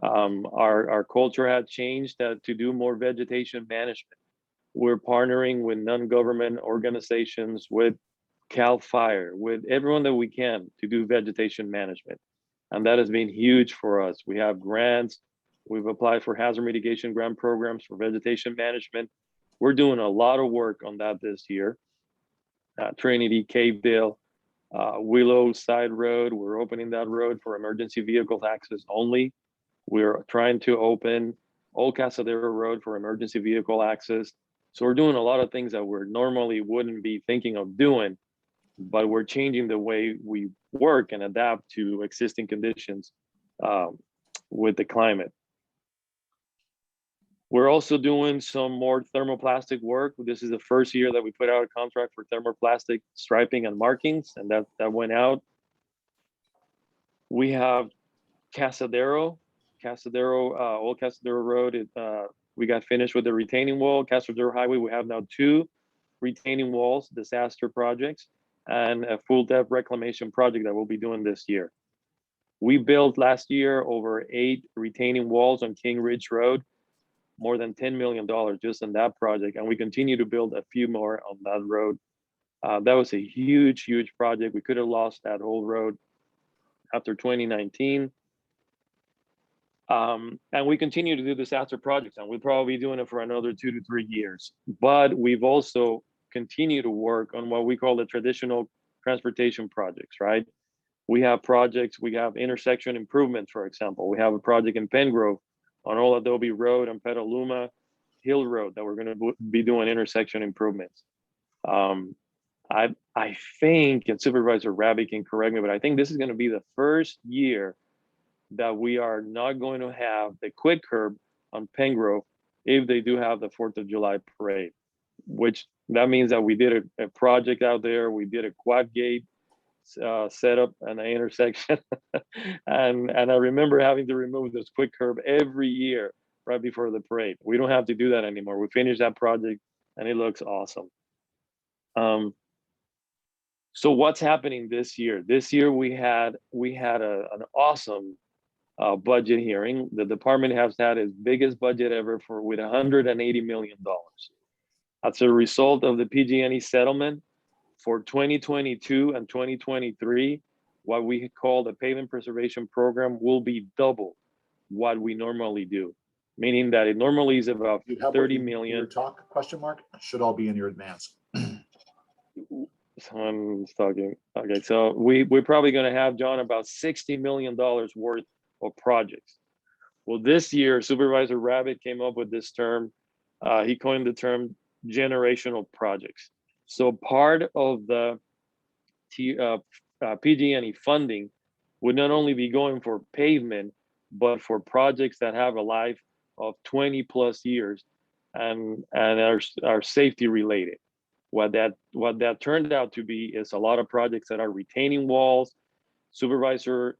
Our culture had changed to do more vegetation management. We're partnering with non-government organizations, with CAL FIRE, with everyone that we can to do vegetation management. And that has been huge for us. We have grants. We've applied for hazard mitigation grant programs for vegetation management. We're doing a lot of work on that this year. Trinity, Cavedale, Willow Side Road, we're opening that road for emergency vehicle access only. We're trying to open Old Casadero Road for emergency vehicle access. So we're doing a lot of things that we normally wouldn't be thinking of doing, but we're changing the way we work and adapt to existing conditions with the climate. We're also doing some more thermoplastic work. This is the first year that we put out a contract for thermoplastic striping and markings, and that went out. We have Casadero, Old Casadero Road. We got finished with the retaining wall. Casadero Highway, we have now 2 retaining walls, disaster projects, and a full depth reclamation project that we'll be doing this year. We built last year over 8 retaining walls on King Ridge Road, more than $10 million just on that project. And we continue to build a few more on that road. That was a huge, huge project. We could have lost that whole road after 2019. And we continue to do disaster projects, and we'll probably be doing it for another 2 to 3 years. But we've also continued to work on what we call the traditional transportation projects, right? We have projects, we have intersection improvements, for example. We have a project in Pengrove on Old Adobe Road and Petaluma Hill Road that we're going to be doing intersection improvements. I think, and Supervisor Rabbitt can correct me, but I think this is going to be the first year that we are not going to have the quick curb on Pengrove if they do have the 4th of July parade, which that means that we did a project out there. We did a quad gate setup and an intersection. and I remember having to remove this quick curb every year right before the parade. We don't have to do that anymore. We finished that project and it looks awesome. So what's happening this year? This year we had an awesome budget hearing. The department has had its biggest budget ever with $180 million. That's a result of the PG&E settlement. For 2022 and 2023, what we call the pavement preservation program will be double what we normally do, meaning that it normally is about 30 million. Your talk question mark should all be in your advance. Someone's talking. Okay, so we're probably going to have, John, about $60 million worth of projects. Well, this year, Supervisor Rabbitt came up with this term. He coined the term generational projects. So part of the PG&E funding would not only be going for pavement, but for projects that have a life of 20 plus years and are safety related. What that turned out to be is a lot of projects that are retaining walls. Supervisor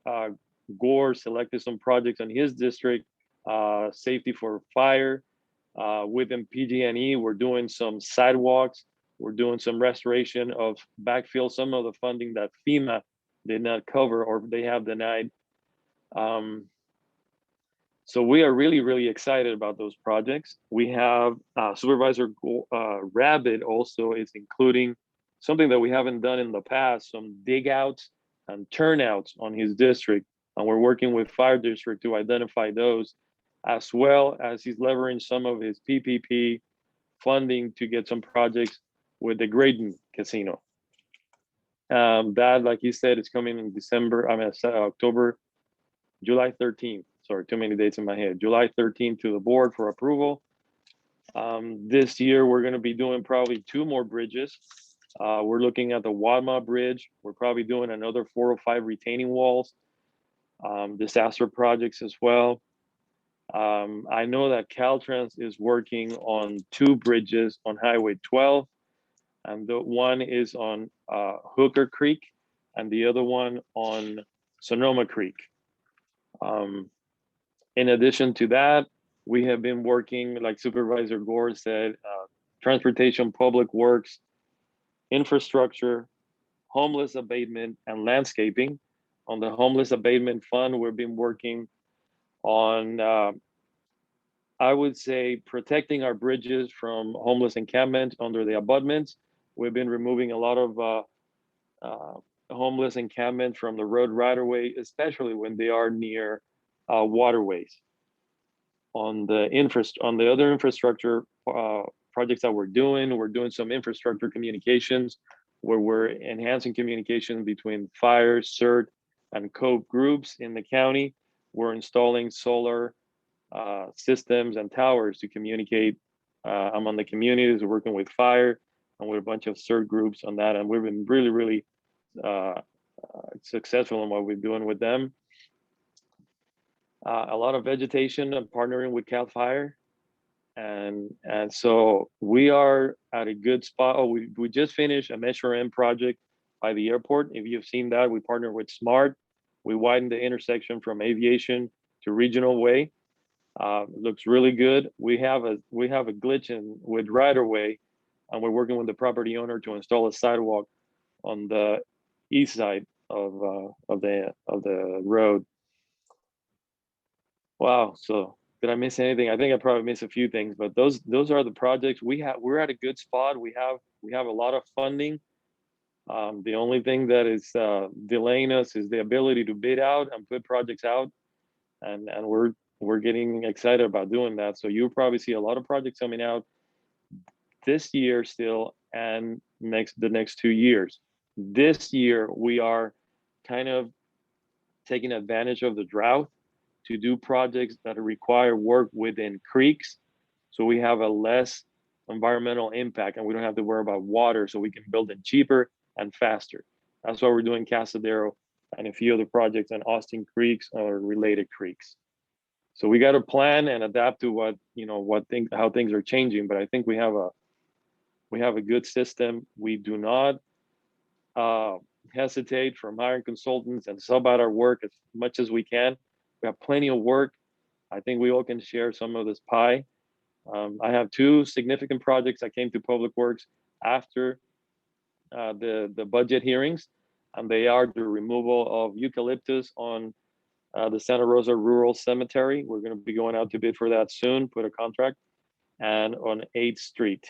Gore selected some projects in his district, safety for fire. Within PG&E, we're doing some sidewalks. We're doing some restoration of backfill, some of the funding that FEMA did not cover or they have denied. So we are really, really excited about those projects. We have Supervisor Rabbitt also is including something that we haven't done in the past, some dig outs and turnouts on his district. And we're working with fire district to identify those, as well as he's leveraging some of his PPP funding to get some projects with the Graydon Casino. That, like he said, is coming in July 13th. Sorry, too many dates in my head. July 13th to the board for approval. This year, we're going to be doing probably 2 more bridges. We're looking at the Wadma Bridge. We're probably doing another 4 or 5 retaining walls, disaster projects as well. I know that Caltrans is working on 2 bridges on Highway 12, and the one is on Hooker Creek, and the other one on Sonoma Creek. In addition to that, we have been working, like Supervisor Gore said, transportation, public works, infrastructure, homeless abatement, and landscaping. On the homeless abatement fund, we've been working on, I would say, protecting our bridges from homeless encampment under the abutments. We've been removing a lot of homeless encampment from the road right away, especially when they are near waterways. On the other infrastructure projects that we're doing some infrastructure communications where we're enhancing communication between fire, CERT, and COPE groups in the county. We're installing solar systems and towers to communicate among the communities. We're working with fire and with a bunch of CERT groups on that, and we've been really, really successful in what we're doing with them. A lot of vegetation and partnering with CAL FIRE. And so we are at a good spot. Oh, we just finished a Measure M project by the airport. If you've seen that, we partnered with SMART. We widened the intersection from Aviation to Regional Way. It looks really good. We have a glitch with right-of-way, and we're working with the property owner to install a sidewalk on the east side of the road. Wow. So did I miss anything? I think I probably missed a few things, but those are the projects we have. We're at a good spot. We have a lot of funding. The only thing that is delaying us is the ability to bid out and put projects out, and we're getting excited about doing that. So you'll probably see a lot of projects coming out this year still, and the next 2 years. This year we are kind of taking advantage of the drought to do projects that require work within creeks, so we have a less environmental impact and we don't have to worry about water, so we can build them cheaper and faster. That's why we're doing Casadero and a few other projects on Austin Creeks or related creeks. So we got to plan and adapt to how things are changing, but I think we have a good system. We do not hesitate from hiring consultants and sub out our work as much as we can. We have plenty of work. I think we all can share some of this pie. I have 2 significant projects that came to Public Works after the budget hearings, and they are the removal of eucalyptus on the Santa Rosa Rural Cemetery. We're going to be going out to bid for that soon, put a contract, and on 8th Street.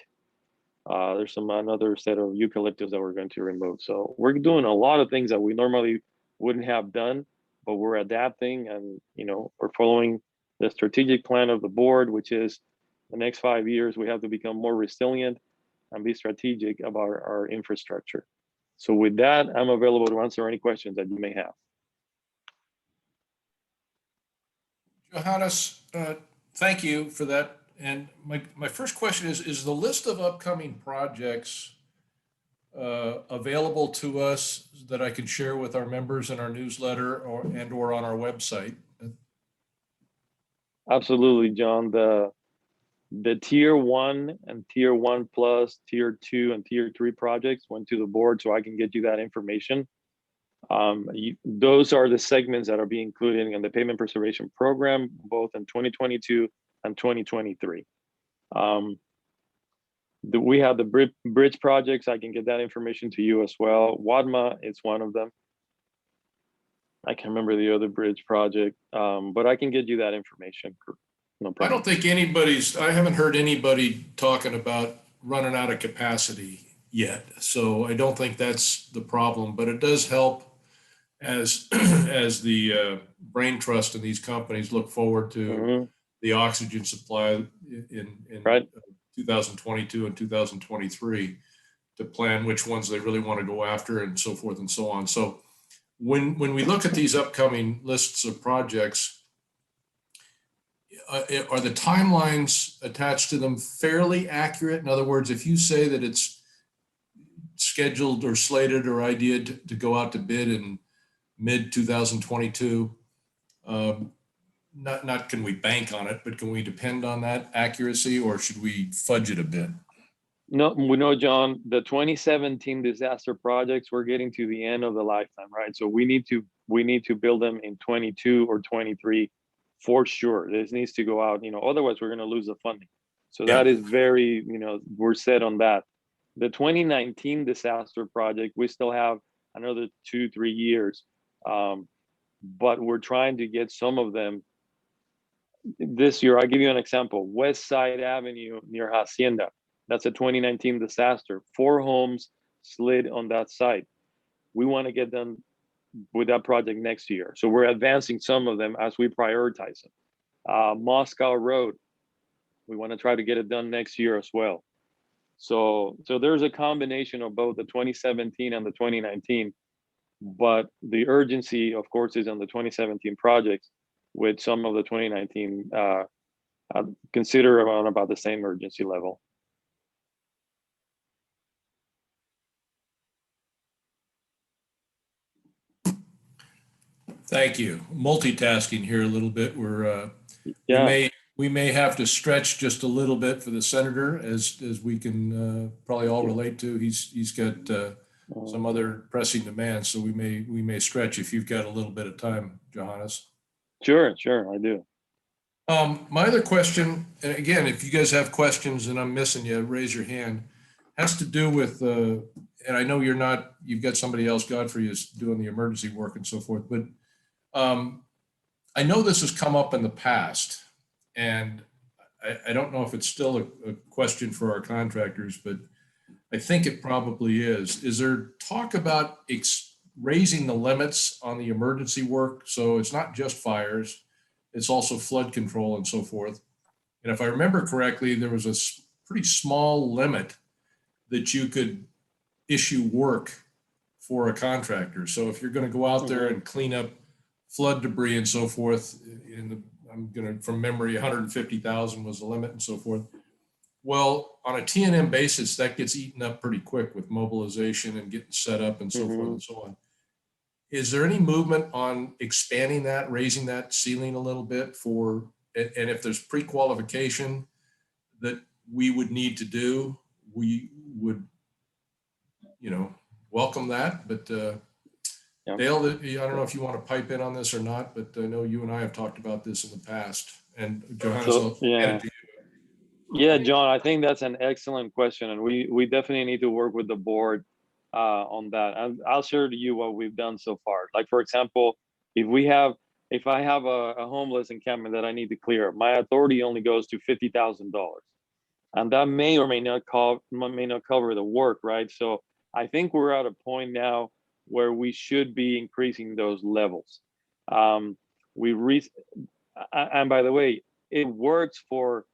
There's another set of eucalyptus that we're going to remove. So we're doing a lot of things that we normally wouldn't have done, but we're adapting, and we're following the strategic plan of the board, which is the next 5 years we have to become more resilient and be strategic about our infrastructure. So with that, I'm available to answer any questions that you may have. Johannes, thank you for that. And my first question is the list of upcoming projects available to us that I can share with our members in our newsletter or on our website? Absolutely, John. The tier 1 and tier 1 plus, tier 2 and tier 3 projects went to the board, so I can get you that information. Those are the segments that are being included in the pavement preservation program, both in 2022 and 2023. We have the bridge projects. I can get that information to you as well. Wadma is one of them. I can't remember the other bridge project, but I can get you that information. No I problem. don't think I haven't heard anybody talking about running out of capacity yet. So I don't think that's the problem, but it does help as, as the brain trust in these companies look forward to the oxygen supply in Right. 2022 and 2023 to plan which ones they really want to go after and so forth and so on. So when we look at these upcoming lists of projects, are the timelines attached to them fairly accurate? In other words, if you say that it's scheduled or slated or ideated to go out to bid in mid 2022, not can we bank on it, but can we depend on that accuracy, or should we fudge it a bit? No, we know, John, the 2017 disaster projects, we're getting to the end of the lifetime, right? So we need to build them in 22 or 23 for sure. This needs to go out, otherwise we're going to lose the funding. So that is very, we're set on that. The 2019 disaster project, we still have another 2-3 years, but we're trying to get some of them this year. I'll give you an example. West Side Avenue near Hacienda. That's a 2019 disaster. 4 homes slid on that site. We want to get them with that project next year. So we're advancing some of them as we prioritize them. Moscow Road, we want to try to get it done next year as well. So there's a combination of both the 2017 and the 2019, but the urgency, of course, is on the 2017 projects, with some of the 2019 consider around about the same urgency level. Thank you. Multitasking here a little bit. Yeah. We may have to stretch just a little bit for the senator, as we can probably all relate to. He's got some other pressing demands, so we may stretch if you've got a little bit of time, Johannes. Sure, I do. My other question, and again, if you guys have questions and I'm missing you, raise your hand, has to do with, and I know you've got somebody else, Godfrey, is doing the emergency work and so forth, but I know this has come up in the past, and I don't know if it's still a question for our contractors, but I think it probably is. Is there talk about raising the limits on the emergency work? So it's not just fires, it's also flood control and so forth. And if I remember correctly, there was a pretty small limit that you could issue work for a contractor. So if you're going to go out there and clean up flood debris and so forth, from memory, 150,000 was the limit and so forth. Well, on a T&M basis, that gets eaten up pretty quick with mobilization and getting set up and so forth and so on. Is there any movement on expanding that, raising that ceiling a little bit and if there's pre-qualification that we would need to do, we would, welcome that. But Dale, I don't know if you want to pipe in on this or not, but I know you and I have talked about this in the past. And Johannes, Yeah, John, I think that's an excellent question, and we definitely need to work with the board on that. And I'll share to you what we've done so far. Like, for example, if I have a homeless encampment that I need to clear, my authority only goes to $50,000, and that may or may not cover the work, right? So I think we're at a point now where we should be increasing those levels. And by the way, it works for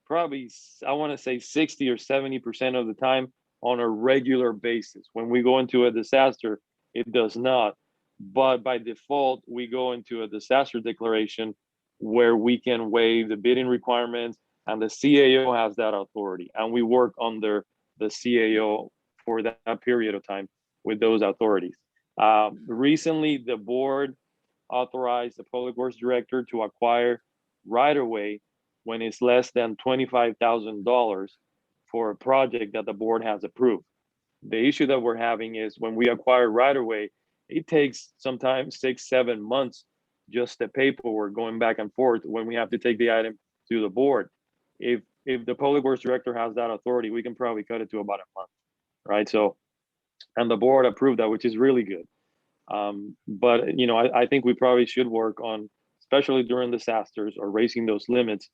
probably, I want to say 60 or 70% of the time on a regular basis. When we go into a disaster, it does not. But by default, we go into a disaster declaration where we can waive the bidding requirements, and the CAO has that authority. And we work under the CAO for that period of time with those authorities. Recently, the board authorized the public works director to acquire right away when it's less than $25,000 for a project that the board has approved. The issue that we're having is when we acquire right away, it takes sometimes 6-7 months just the paperwork going back and forth when we have to take the item to the board. If the public works director has that authority, we can probably cut it to about a month, right? So, and the board approved that, which is really good. But you know, I think we probably should work on, especially during disasters, or raising those limits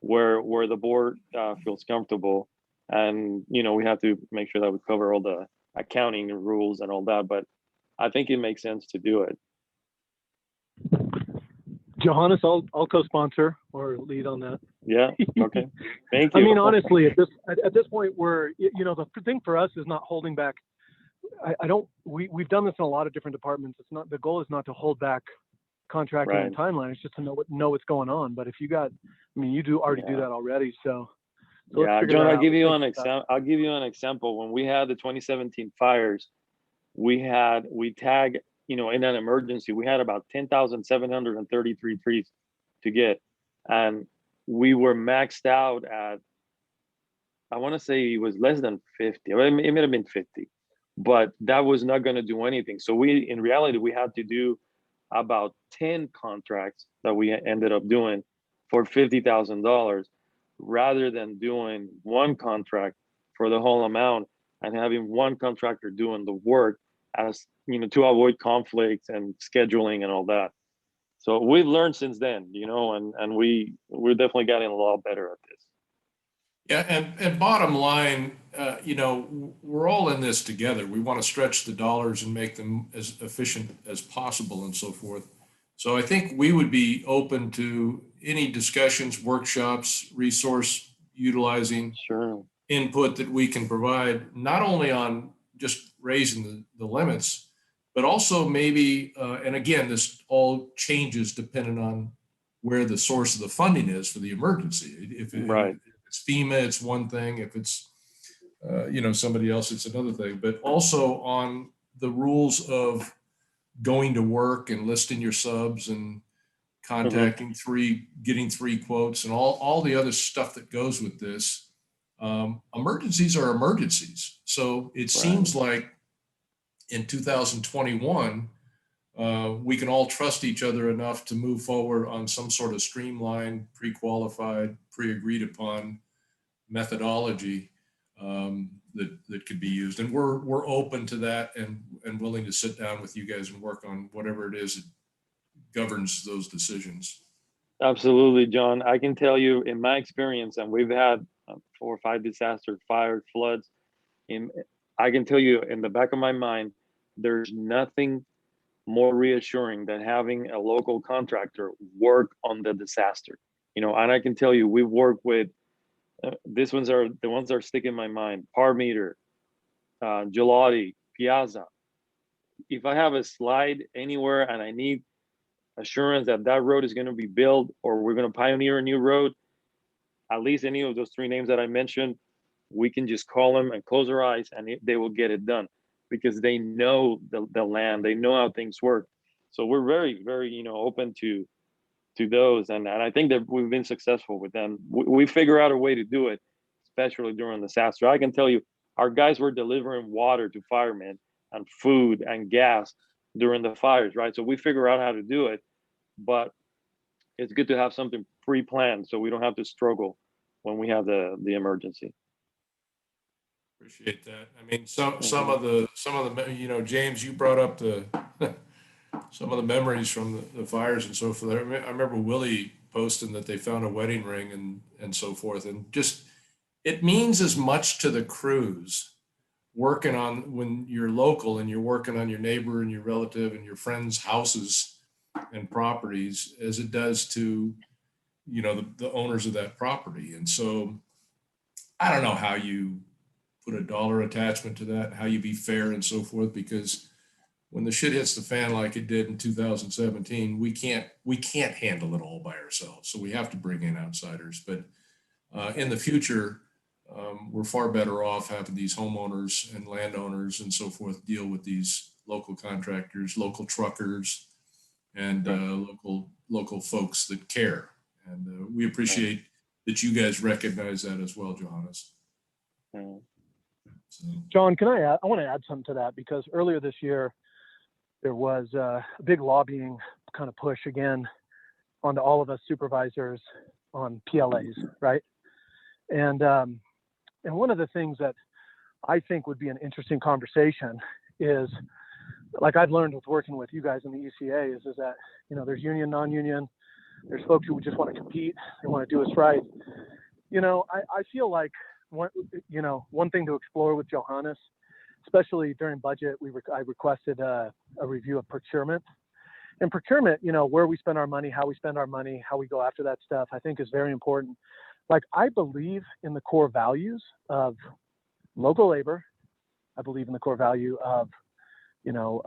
where the board feels comfortable. And you know, we have to make sure that we cover all the accounting rules and all that. But I think it makes sense to do it. Johannes, I'll co-sponsor or lead on that. Yeah. Okay. Thank you. I mean, honestly, at this point, the thing for us is not holding back. We've done this in a lot of different departments. The goal is not to hold back contracting and timeline. It's just to know what's going on. But if you got, I mean, you already do that already. So yeah, John, I'll give you an example. I'll give you an example. When we had the 2017 fires, we tagged, you know, in an emergency, we had about 10,733 trees to get, and we were maxed out at, I want to say it was less than 50. It may have been 50, but that was not going to do anything. So in reality, we had to do about 10 contracts that we ended up doing for $50,000, rather than doing one contract for the whole amount and having one contractor doing the work, as you know, to avoid conflicts and scheduling and all that. So we've learned since then, you know, and we're definitely getting a lot better at this. Yeah, and bottom line, you know, we're all in this together. We want to stretch the dollars and make them as efficient as possible and so forth. So I think we would be open to any discussions, workshops, resource utilizing input that we can provide, not only on just raising the limits, but also maybe, and again, this all changes depending on where the source of the funding is for the emergency. If it's FEMA, it's one thing. If it's, you know, somebody else, it's another thing. But also on the rules of going to work and listing your subs and contacting getting 3 quotes and all the other stuff that goes with this. Emergencies are emergencies. So it seems like in 2021, we can all trust each other enough to move forward on some sort of streamlined, pre-qualified, pre-agreed upon methodology that could be used. And we're open to that and willing to sit down with you guys and work on whatever it is that governs those decisions. Absolutely, John. I can tell you in my experience, and we've had 4 or 5 disasters, fires, floods. I can tell you in the back of my mind, there's nothing more reassuring than having a local contractor work on the disaster. You know, and I can tell you, we work with, these ones are the ones that are sticking in my mind, Parmeter, Gelati, Piazza. If I have a slide anywhere and I need assurance that that road is going to be built, or we're going to pioneer a new road, at least any of those 3 names that I mentioned, we can just call them and close our eyes and they will get it done, because they know the land, they know how things work. So we're very, very, you know, open to those. And I think that we've been successful with them. We figure out a way to do it, especially during the disaster. I can tell you, our guys were delivering water to firemen and food and gas during the fires, right? So we figure out how to do it, but it's good to have something pre-planned so we don't have to struggle when we have the emergency. Appreciate that. I mean, some of the, you know, James, you brought up some of the memories from the fires and so forth. I remember Willie posting that they found a wedding ring and so forth. And just, it means as much to the crews working on, when you're local and you're working on your neighbor and your relative and your friends' houses and properties, as it does to, you know, the owners of that property. And so I don't know how you put a dollar attachment to that, how you be fair and so forth, because when the shit hits the fan like it did in 2017, we can't handle it all by ourselves. So we have to bring in outsiders. But in the future, we're far better off having these homeowners and landowners and so forth deal with these local contractors, local truckers, and local folks that care. And we appreciate that you guys recognize that as well, Johannes. Mm. So, John, can I add? I want to add something to that because earlier this year there was a big lobbying kind of push again onto all of us supervisors on PLAs, right? And one of the things that I think would be an interesting conversation is, like I've learned with working with you guys in the ECA, is that, you know, there's union, non-union, there's folks who just want to compete, they want to do us right. You know, I feel like one thing to explore with Johannes, especially during budget, I requested a review of procurement. And procurement, you know, where we spend our money, how we spend our money, how we go after that stuff, I think is very important. Like, I believe in the core values of local labor. I believe in the core value of, you know,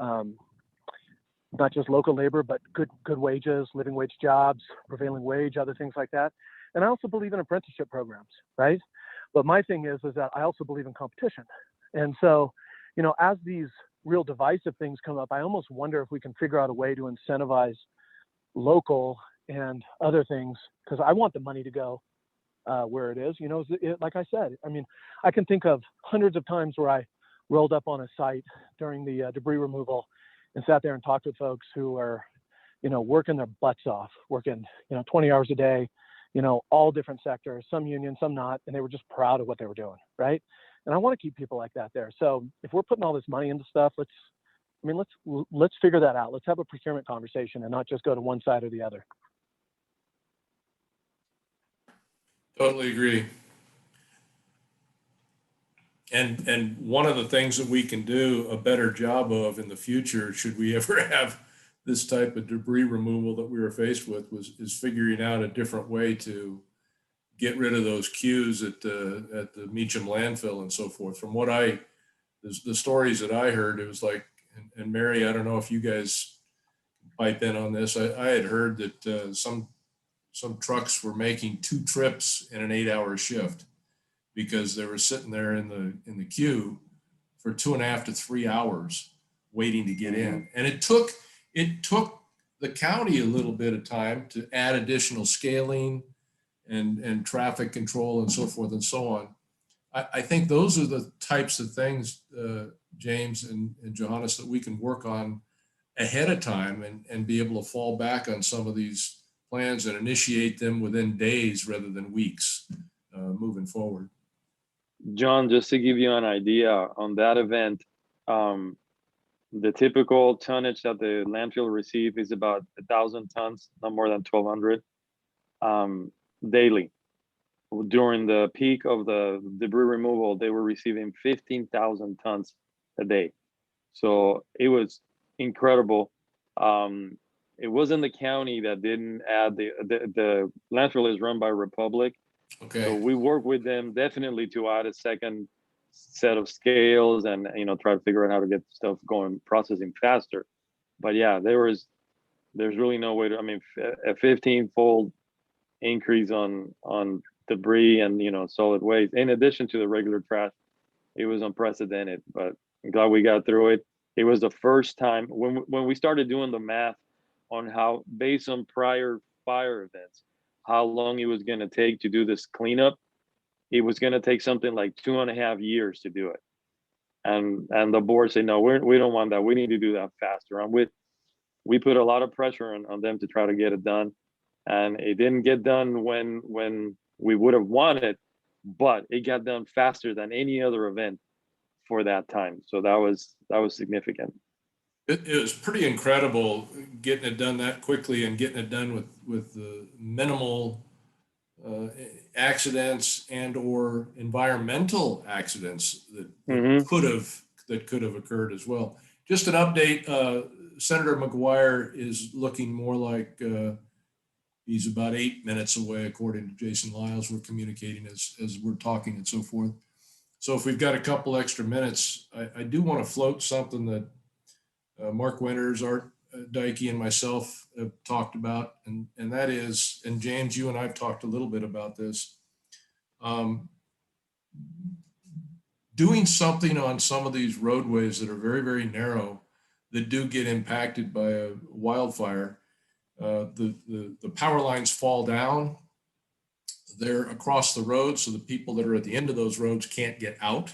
not just local labor, but good wages, living wage jobs, prevailing wage, other things like that. And I also believe in apprenticeship programs, right? But my thing is that I also believe in competition. And so, you know, as these real divisive things come up, I almost wonder if we can figure out a way to incentivize local and other things, because I want the money to go where it is. You know, like I said, I mean, I can think of hundreds of times where I rolled up on a site during the debris removal and sat there and talked with folks who are, you know, working their butts off, working, you know, 20 hours a day, you know, all different sectors, some union, some not, and they were just proud of what they were doing, right? And I want to keep people like that there. So if we're putting all this money into stuff, let's figure that out. Let's have a procurement conversation and not just go to one side or the other. totally agree. And one of the things that we can do a better job of in the future, should we ever have this type of debris removal that we were faced with, is figuring out a different way to get rid of those queues at the Meacham landfill and so forth. From what the stories that I heard, it was like, and Mary, I don't know if you guys pipe in on this. I had heard that some trucks were making 2 trips in an 8-hour shift because they were sitting there in the queue for 2.5 to 3 hours waiting to get in. And it took the county a little bit of time to add additional scaling and traffic control and so forth and so on. I think those are the types of things, James and Johannes, that we can work on ahead of time and be able to fall back on some of these plans and initiate them within days rather than weeks moving forward. John, just to give you an idea on that event, the typical tonnage that the landfill receive is about 1,000 tons, not more than 1,200 daily. During the peak of the debris removal, they were receiving 15,000 tons a day. So it was incredible. It wasn't the county that didn't add the landfill is run by Republic. Okay. So we work with them definitely to add a second set of scales and, you know, try to figure out how to get stuff going, processing faster. But yeah, there's really no way to, I mean, a 15-fold increase on debris and, you know, solid waste, in addition to the regular trash. It was unprecedented, but I'm glad we got through it. It was the first time when we started doing the math on how, based on prior fire events, how long it was going to take to do this cleanup. It was going to take something like 2.5 years to do it. And the board said, no, we don't want that. We need to do that faster. And we put a lot of pressure on them to try to get it done. And it didn't get done when we would have wanted, but it got done faster than any other event for that time. So that was significant. It was pretty incredible getting it done that quickly and getting it done with the minimal accidents and or environmental accidents that could have occurred as well. Just an update, Senator McGuire is looking more like he's about 8 minutes away, according to Jason Lyles. We're communicating as we're talking and so forth. So if we've got a couple extra minutes, I do want to float something that Mark Winters, Art Dykey, and myself have talked about, and that is, and James, you and I have talked a little bit about this, doing something on some of these roadways that are very, very narrow that do get impacted by a wildfire. the power lines fall down. They're across the road, so the people that are at the end of those roads can't get out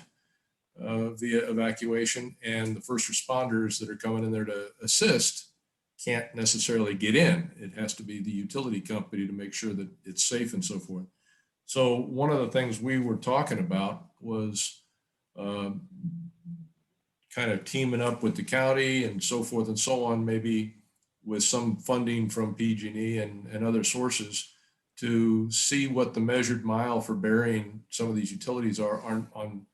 via evacuation, and the first responders that are coming in there to assist can't necessarily get in. It has to be the utility company to make sure that it's safe and so forth. So one of the things we were talking about was kind of teaming up with the county and so forth and so on, maybe with some funding from PG&E and other sources to see what the measured mile for burying some of these utilities are on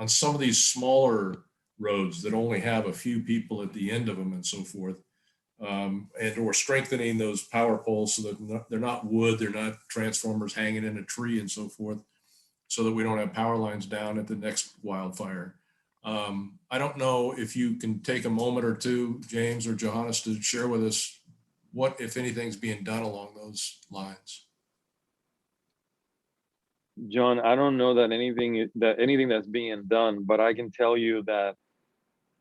some of these smaller roads that only have a few people at the end of them and so forth. And or strengthening those power poles so that they're not wood, they're not transformers hanging in a tree and so forth, so that we don't have power lines down at the next wildfire. I don't know if you can take a moment or two, James or Johannes, to share with us what, if anything's being done along those lines. John, I don't know that anything that's being done, but I can tell you that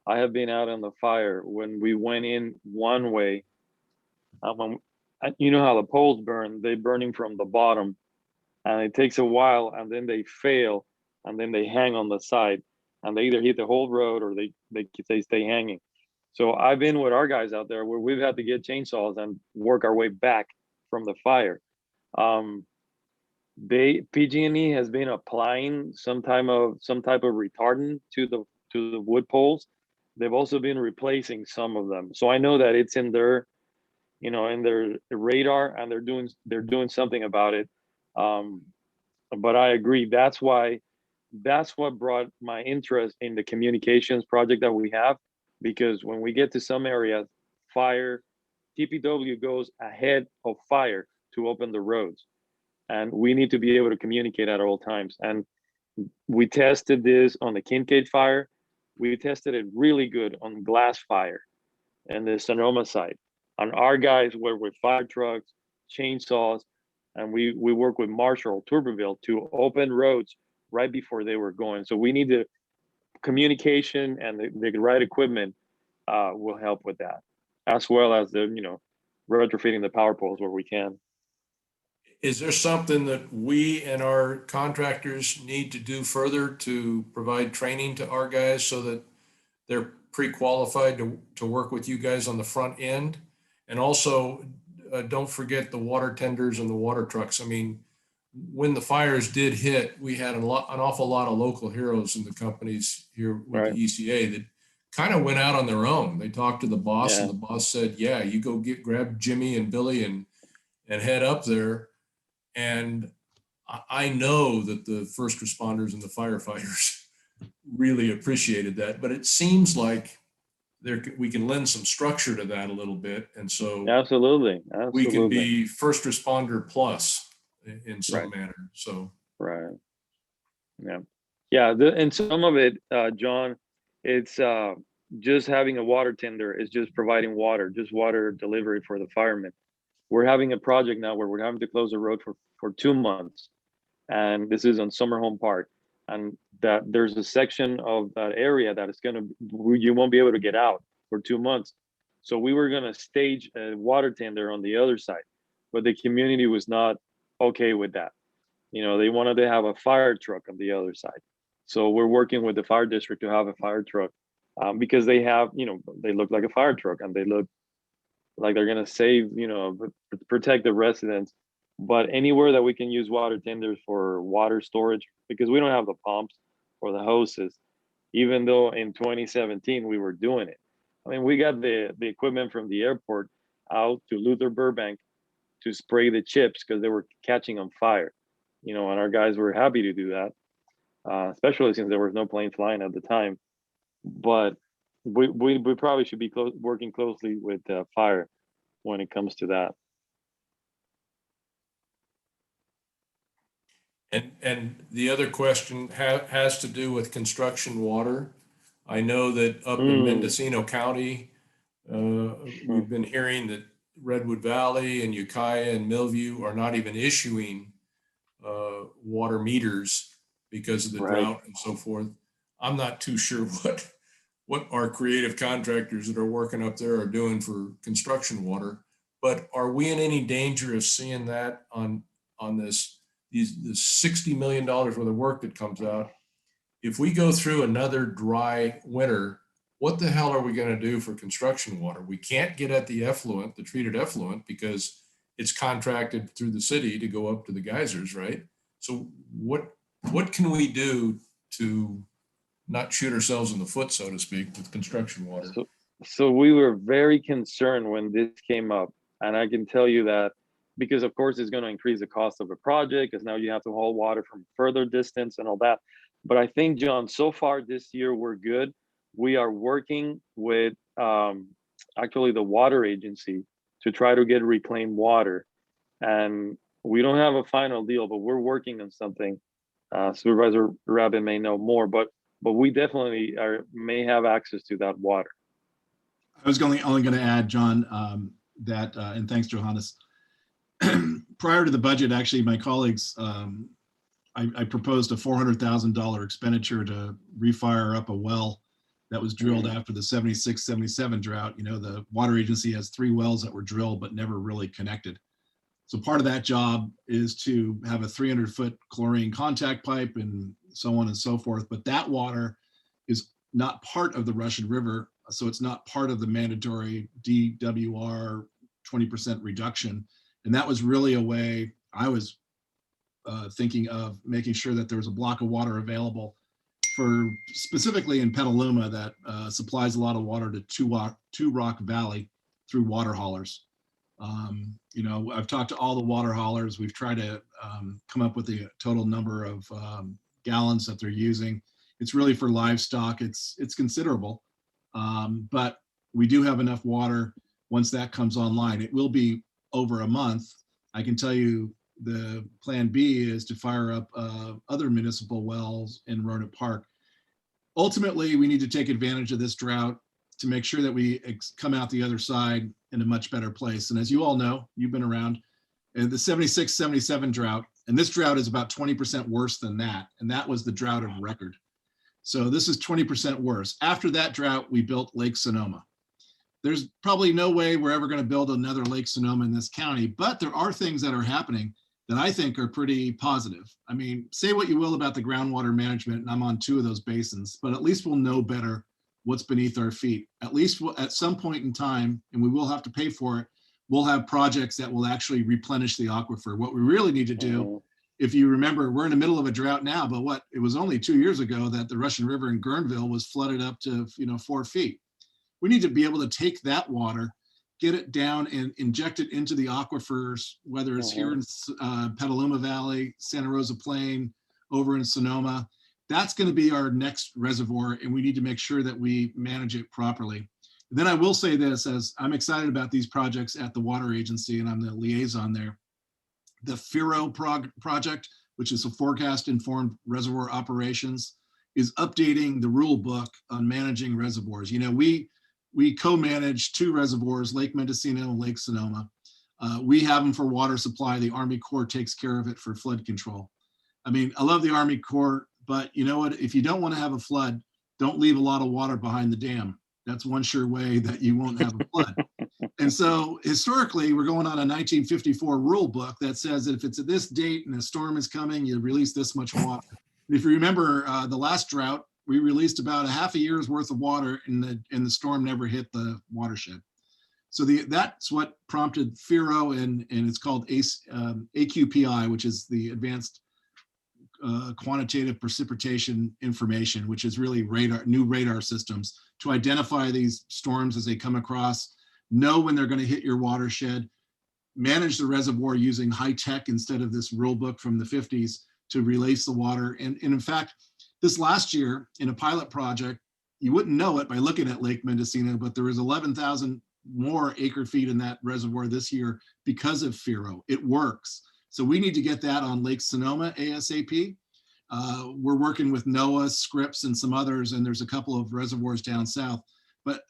I have been out on the fire when we went in one way. You know how the poles burn, they're burning from the bottom, and it takes a while, and then they fail, and then they hang on the side, and they either hit the whole road or they stay hanging. So I've been with our guys out there where we've had to get chainsaws and work our way back from the fire. PG&E has been applying some type of retardant to the wood poles. They've also been replacing some of them. So I know that it's in their, in their radar, and they're doing something about it. But I agree. That's what brought my interest in the communications project that we have, because when we get to some areas, fire, TPW goes ahead of fire to open the roads. And we need to be able to communicate at all times. And we tested this on the Kincaid fire. We tested it really good on Glass fire and the Sonoma site. And our guys were with fire trucks, chainsaws, and we work with Marshall, Tuberville to open roads right before they were going. So we need the communication, and the right equipment will help with that, as well as the, retrofitting the power poles where we can. Is there something that we and our contractors need to do further to provide training to our guys so that they're pre-qualified to work with you guys on the front end? And also, don't forget the water tenders and the water trucks. I mean, when the fires did hit, we had an awful lot of local heroes in the companies here with Right. the ECA that kind of went out on their own. They talked to the boss, and the boss said, yeah, you go grab Jimmy and Billy and head up there. And I know that the first responders and the firefighters really appreciated that, but it seems like we can lend some structure to that a little bit. And so Absolutely. we can be first responder plus in some Right. manner. So, Right. Yeah. And some of it, John, it's just having a water tender is just providing water, just water delivery for the firemen. We're having a project now where we're having to close the road for 2 months. And this is on Summer Home Park. And that there's a section of that area that is you won't be able to get out for 2 months. So we were gonna stage a water tender on the other side, but the community was not okay with that. They wanted to have a fire truck on the other side. So we're working with the fire district to have a fire truck because they have, they look like a fire truck, and they look like they're gonna save, protect the residents. But anywhere that we can use water tenders for water storage, because we don't have the pumps or the hoses, even though in 2017 we were doing it. I mean, we got the equipment from the airport out to Luther Burbank to spray the chips because they were catching on fire, and our guys were happy to do that, especially since there was no plane flying at the time. But we probably should be working closely with fire when it comes to that. and the other question has to do with construction water. I know that up in Mendocino County, we've been hearing that Redwood Valley and Ukiah and Millview are not even issuing water meters because of the drought and so forth. I'm not too sure what our creative contractors that are working up there are doing for construction water, But are we in any danger of seeing that on this $60 million worth of work that comes out? If we go through another dry winter, what the hell are we going to do for construction water? We can't get at the effluent, the treated effluent, because it's contracted through the city to go up to the geysers, right? So what can we do to not shoot ourselves in the foot, so to speak, with construction water? So we were very concerned when this came up. And I can tell you that because of course it's going to increase the cost of a project, because now you have to haul water from further distance and all that. But I think, John, so far this year, we're good. We are working with actually the water agency to try to get reclaimed water. And we don't have a final deal, but we're working on something. Supervisor Rabbitt may know more, but we definitely may have access to that water. I was only going to add, John, that, and thanks, Johannes. Prior to the budget, actually, my colleagues, I proposed a $400,000 expenditure to refire up a well that was drilled after the 76-77 drought. You know, the water agency has 3 wells that were drilled but never really connected. So part of that job is to have a 300-foot chlorine contact pipe and so on and so forth. But that water is not part of the Russian River, so it's not part of the mandatory DWR 20% reduction. And that was really a way I was thinking of making sure that there was a block of water available for specifically in Petaluma that supplies a lot of water to Two Rock Valley through water haulers. You know, I've talked to all the water haulers. We've tried to come up with the total number of gallons that they're using. It's really for livestock. It's considerable, but we do have enough water once that comes online. It will be over a month. I can tell you the plan B is to fire up other municipal wells in Roanoke Park. Ultimately, we need to take advantage of this drought to make sure that we come out the other side in a much better place. And as you all know, you've been around, the 76-77 drought, and this drought is about 20% worse than that. And that was the drought of record. So this is 20% worse. After that drought, we built Lake Sonoma. There's probably no way we're ever going to build another Lake Sonoma in this county, but there are things that are happening that I think are pretty positive. I mean, say what you will about the groundwater management, and I'm on 2 of those basins, but at least we'll know better what's beneath our feet. At least at some point in time, and we will have to pay for it, we'll have projects that will actually replenish the aquifer. What we really need to do, if you remember, we're in the middle of a drought now, but it was only 2 years ago that the Russian River in Guerneville was flooded up to 4 feet. We need to be able to take that water, get it down and inject it into the aquifers, whether it's here in Petaluma Valley, Santa Rosa Plain, over in Sonoma. That's going to be our next reservoir, and we need to make sure that we manage it properly. Then I will say this, as I'm excited about these projects at the water agency, and I'm the liaison there. The FIRO project, which is a forecast informed reservoir operations, is updating the rule book on managing reservoirs. You know, we co-manage 2 reservoirs, Lake Mendocino and Lake Sonoma. We have them for water supply. The Army Corps takes care of it for flood control. I mean, I love the Army Corps, but you know what? If you don't want to have a flood, don't leave a lot of water behind the dam. That's one sure way that you won't have a flood. And so historically, we're going on a 1954 rule book that says that if it's at this date and a storm is coming, you release this much water. And if you remember the last drought, we released about a half a year's worth of water and the storm never hit the watershed. So that's what prompted FIRO, and it's called AQPI, which is the Advanced Quantitative Precipitation Information, which is really new radar systems to identify these storms as they come across, know when they're going to hit your watershed, manage the reservoir using high tech instead of this rule book from the 50s to release the water. And in fact, this last year in a pilot project, you wouldn't know it by looking at Lake Mendocino, but there was 11,000 more acre feet in that reservoir this year because of FIRO. It works. So we need to get that on Lake Sonoma ASAP. We're working with NOAA, Scripps, and some others, and there's a couple of reservoirs down south. But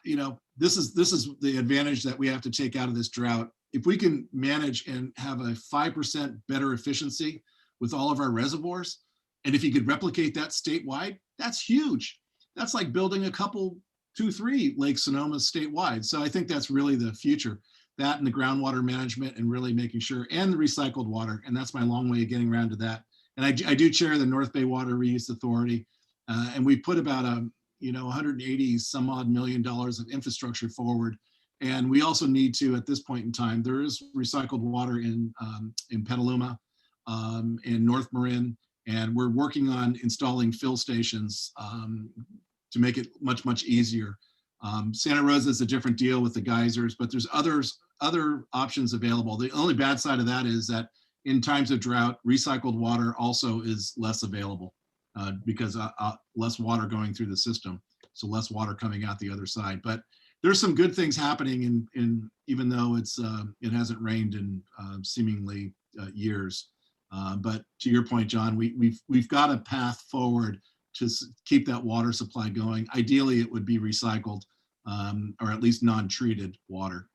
you know, this is the advantage that we have to take out of this drought. If we can manage and have a 5% better efficiency with all of our reservoirs, and if you could replicate that statewide, that's huge. That's like building a couple, 2, 3 Lake Sonomas statewide. So I think that's really the future. that and the groundwater management and really making sure, and the recycled water. And that's my long way of getting around to that. And I do chair the North Bay Water Reuse Authority. And we put about 180 some odd $1 million of infrastructure forward. And we also need to, at this point in time, there is recycled water in Petaluma, in North Marin, and we're working on installing fill stations to make it much, much easier. Santa Rosa is a different deal with the geysers, but there's other options available. The only bad side of that is that in times of drought, recycled water also is less available because less water going through the system, so less water coming out the other side. But there's some good things happening in even though it hasn't rained in seemingly years. But to your point, John, we've got a path forward to keep that water supply going. Ideally, it would be recycled or at least non-treated water.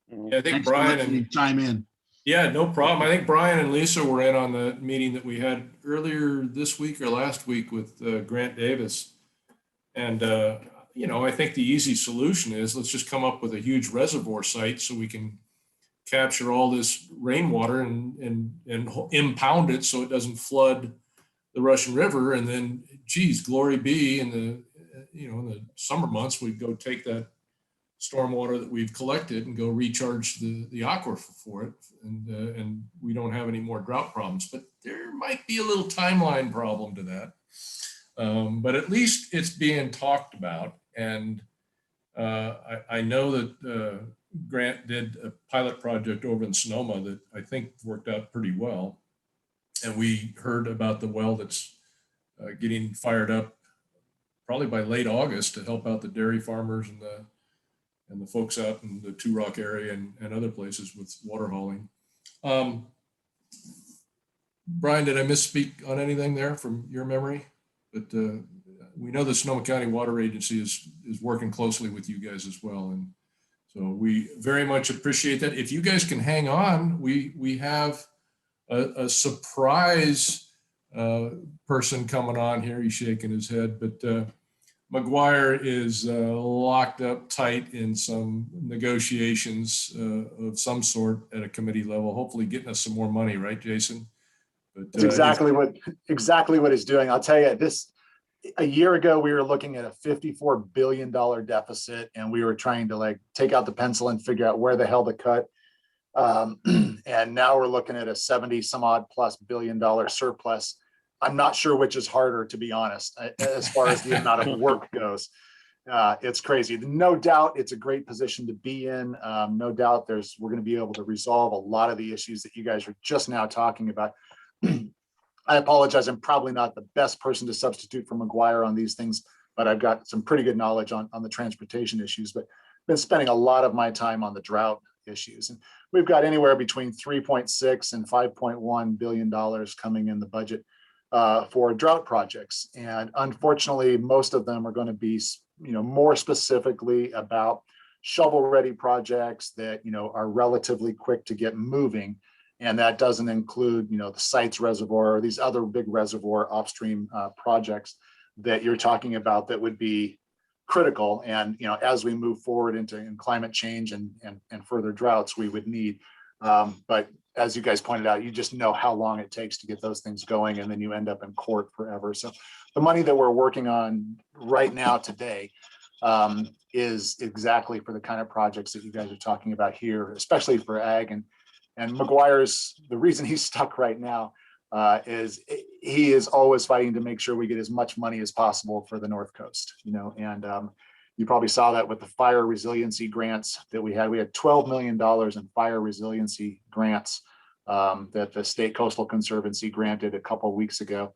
Yeah, I think Thanks for Brian letting me chime in. Yeah, no problem. I think Brian and Lisa were in on the meeting that we had earlier this week or last week with Grant Davis. And, I think the easy solution is let's just come up with a huge reservoir site so we can capture all this rainwater and impound it so it doesn't flood the Russian River. And then, geez, glory be, in the summer months, we'd go take that stormwater that we've collected and go recharge the aquifer for it, and we don't have any more drought problems. But there might be a little timeline problem to that. But at least it's being talked about, and I know that Grant did a pilot project over in Sonoma that I think worked out pretty well, and we heard about the well that's getting fired up probably by late August to help out the dairy farmers and the folks out in the Two Rock area and other places with water hauling. Brian, did I misspeak on anything there from your memory? But we know the Sonoma County Water Agency is working closely with you guys as well. And so we very much appreciate that. If you guys can hang on, we have a surprise person coming on here. He's shaking his head, but McGuire is locked up tight in some negotiations of some sort at a committee level, hopefully getting us some more money, right, Jason? But, That's exactly what he's doing. I'll tell you, a year ago, we were looking at a $54 billion deficit, and we were trying to take out the pencil and figure out where the hell to cut. And now we're looking at a 70 some odd plus $1 billion surplus. I'm not sure which is harder, to be honest, as far as the amount of work goes. It's crazy. No doubt it's a great position to be in. No doubt we're going to be able to resolve a lot of the issues that you guys are just now talking about. I apologize. I'm probably not the best person to substitute for McGuire on these things, but I've got some pretty good knowledge on the transportation issues, but been spending a lot of my time on the drought issues. And we've got anywhere between 3.6 and $5.1 billion coming in the budget for drought projects. And unfortunately, most of them are going to be, more specifically about shovel-ready projects that, are relatively quick to get moving. And that doesn't include, the Sites Reservoir or these other big reservoir upstream projects that you're talking about that would be critical. And, as we move forward into climate change and further droughts, we would need. But as you guys pointed out, you just know how long it takes to get those things going, and then you end up in court forever. So the money that we're working on right now today is exactly for the kind of projects that you guys are talking about here, especially for ag. And McGuire's, the reason he's stuck right now is he is always fighting to make sure we get as much money as possible for the North Coast, and you probably saw that with the fire resiliency grants that we had. We had $12 million in fire resiliency grants that the State Coastal Conservancy granted a couple of weeks ago.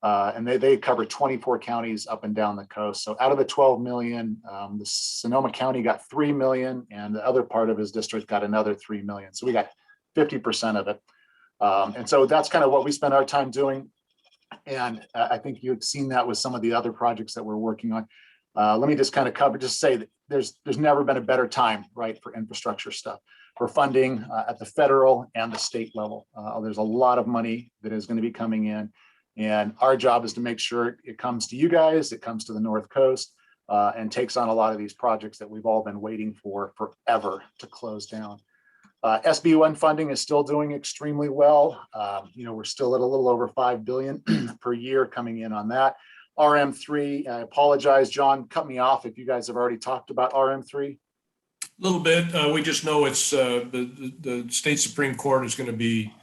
And they cover 24 counties up and down the coast. So out of the 12 million, the Sonoma County got 3 million, and the other part of his district got another 3 million. So we got 50% of it. And so that's kind of what we spend our time doing. And I think you've seen that with some of the other projects that we're working on. Let me just kind of say that there's never been a better time, right, for infrastructure stuff, for funding at the federal and the state level. There's a lot of money that is going to be coming in, and our job is to make sure it comes to you guys, it comes to the North Coast. and takes on a lot of these projects that we've all been waiting for forever to close down. SB1 funding is still doing extremely well. We're still at a little over 5 billion per year coming in on that. RM3, I apologize, John, cut me off if you guys have already talked about RM3. A little bit. We just know it's the state Supreme Court is going to be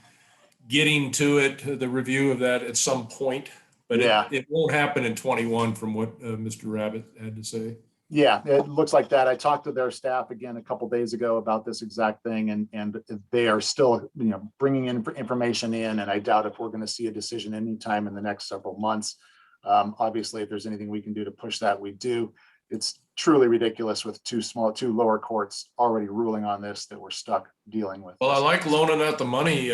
getting to it, the review of that at some point, but Yeah. it won't happen in 21 from what Mr. Rabbitt had to say. Yeah, it looks like that. I talked to their staff again a couple days ago about this exact thing, and they are still, bringing in information in, and I doubt if we're going to see a decision anytime in the next several months. Obviously, if there's anything we can do to push that, we do. It's truly ridiculous with two lower courts already ruling on this that we're stuck dealing with. Well, I like loaning out the money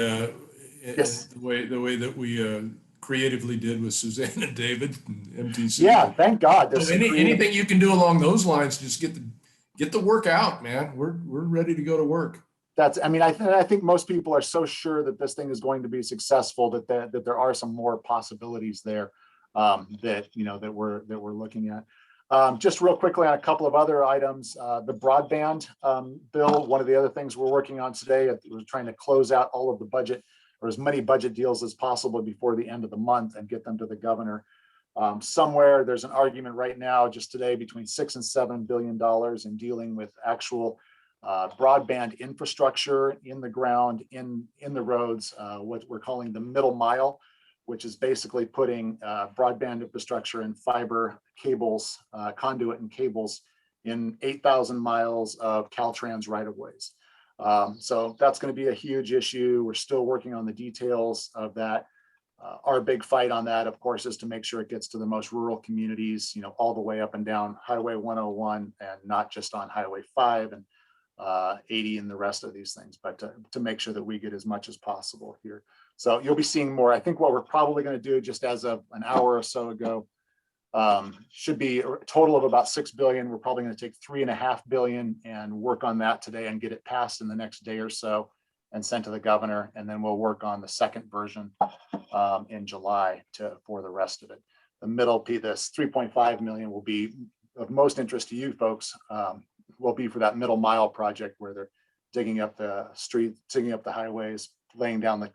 Yes. the way that we creatively did with Suzanne and David and MTC. Yeah, thank God. There's So some creative- anything you can do along those lines, just get the work out, man. We're ready to go to work. I think most people are so sure that this thing is going to be successful that there are some more possibilities there that we're looking at. Just real quickly on a couple of other items, the broadband bill. One of the other things we're working on today, we're trying to close out all of the budget or as many budget deals as possible before the end of the month and get them to the governor. Somewhere there's an argument right now, just today, between $6 and $7 billion in dealing with actual broadband infrastructure in the ground, in the roads, what we're calling the middle mile, which is basically putting broadband infrastructure and fiber cables, conduit and cables in 8,000 miles of Caltrans right-of-ways. So that's going to be a huge issue. We're still working on the details of that. Our big fight on that, of course, is to make sure it gets to the most rural communities, all the way up and down Highway 101 and not just on Highway 5 and 80 and the rest of these things, but to make sure that we get as much as possible here. So you'll be seeing more. I think what we're probably going to do, just as of an hour or so ago, should be a total of about 6 billion. We're probably going to take 3.5 billion and work on that today and get it passed in the next day or so and sent to the governor. And then we'll work on the second version in July for the rest of it. The middle piece, this 3.5 million, will be of most interest to you folks. Will be for that middle mile project where they're digging up the street, digging up the highways, laying down the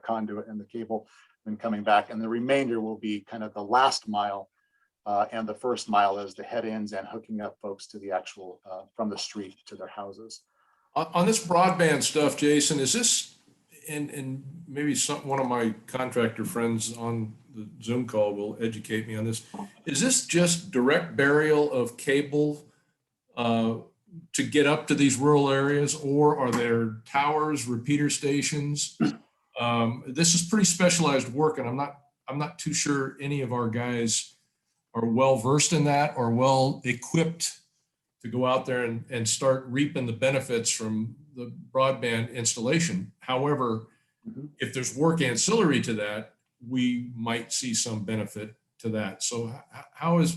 conduit and the cable, and coming back. And the remainder will be kind of the last mile and the first mile as the head ends and hooking up folks to the actual from the street to their houses. On this broadband stuff, Jason, is this, and maybe one of my contractor friends on the Zoom call will educate me on this. Is this just direct burial of cable to get up to these rural areas, or are there towers, repeater stations? This is pretty specialized work, and I'm not too sure any of our guys are well versed in that or well equipped to go out there and start reaping the benefits from the broadband installation. However, if there's work ancillary to that, we might see some benefit to that. So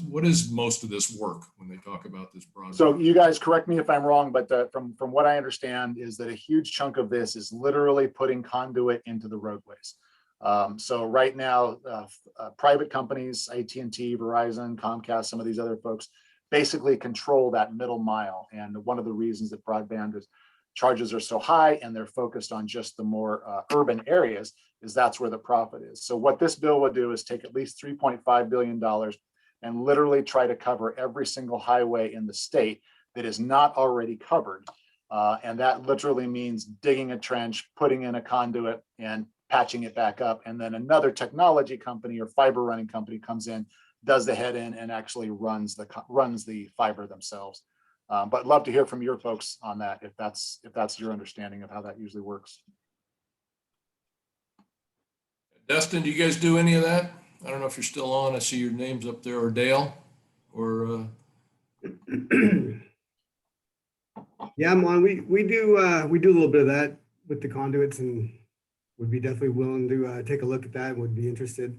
what is most of this work when they talk about this broadband? So you guys correct me if I'm wrong, but from what I understand is that a huge chunk of this is literally putting conduit into the roadways. So right now, private companies, AT&T, Verizon, Comcast, some of these other folks basically control that middle mile. And one of the reasons that broadband charges are so high and they're focused on just the more urban areas is that's where the profit is. So what this bill would do is take at least $3.5 billion and literally try to cover every single highway in the state that is not already covered. And that literally means digging a trench, putting in a conduit and patching it back up. And then another technology company or fiber running company comes in, does the head in and actually runs the fiber themselves. But love to hear from your folks on that, if that's your understanding of how that usually works. Dustin, do you guys do any of that? I don't know if you're still on. I see your names up there, or Dale, or yeah, I'm on. We do a little bit of that with the conduits, and would be definitely willing to take a look at that and would be interested.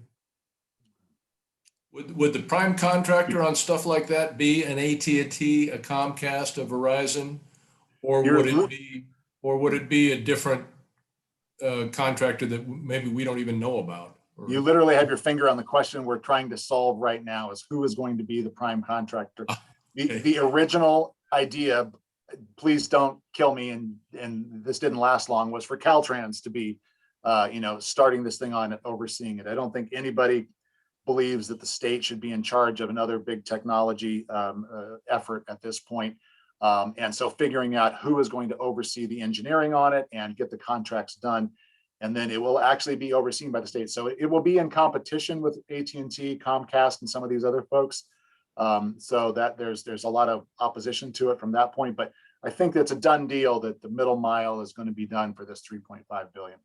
Would the prime contractor on stuff like that be an AT&T, a Comcast, a Verizon, or would it be a different contractor that maybe we don't even know about? Or- You literally have your finger on the question we're trying to solve right now is who is going to be the prime contractor. Okay. The original idea, please don't kill me, and this didn't last long, was for Caltrans to be, starting this thing on and overseeing it. I don't think anybody believes that the state should be in charge of another big technology effort at this point. And so figuring out who is going to oversee the engineering on it and get the contracts done. And then it will actually be overseen by the state. So it will be in competition with AT&T, Comcast, and some of these other folks. So that there's a lot of opposition to it from that point. But I think that's a done deal that the middle mile is going to be done for this 3.5 billion.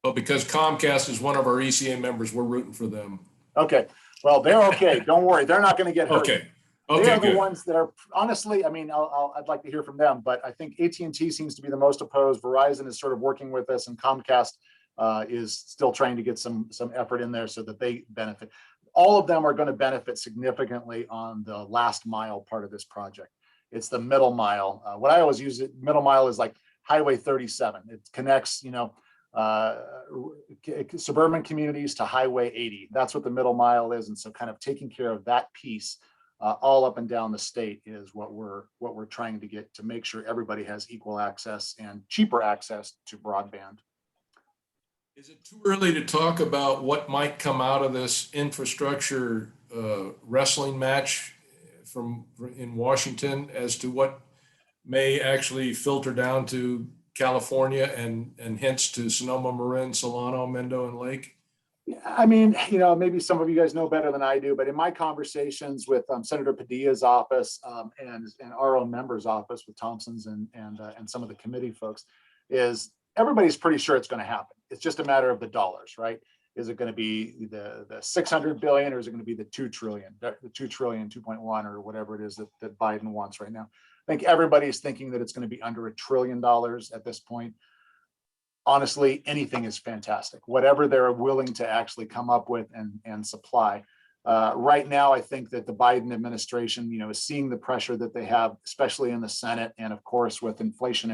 But because Comcast is one of our ECA members, we're rooting for them. Okay, well, they're okay. Don't worry. They're not going to get hurt. Okay. They Okay, are the good. ones that are, honestly, I mean, I'd like to hear from them, but I think AT&T seems to be the most opposed. Verizon is sort of working with us, and Comcast is still trying to get some effort in there so that they benefit. All of them are going to benefit significantly on the last mile part of this project. It's the middle mile. What I always use it, middle mile is like Highway 37. It connects, suburban communities to Highway 80. That's what the middle mile is. And so kind of taking care of that piece all up and down the state is what we're trying to get to make sure everybody has equal access and cheaper access to broadband. Is it too early to talk about what might come out of this infrastructure wrestling match in Washington as to what may actually filter down to California and hence to Sonoma, Marin, Solano, Mendo, and Lake? I mean, maybe some of you guys know better than I do, but in my conversations with Senator Padilla's office and our own member's office with Thompson's and some of the committee folks, is everybody's pretty sure it's going to happen. It's just a matter of the dollars, right? Is it going to be the 600 billion, or is it going to be the 2 trillion, the 2 trillion, 2.1, or whatever it is that Biden wants right now? I think everybody's thinking that it's going to be under $1 trillion at this point. Honestly, anything is fantastic. Whatever they're willing to actually come up with and supply. Right now, I think that the Biden administration, is seeing the pressure that they have, especially in the Senate, and of course with inflation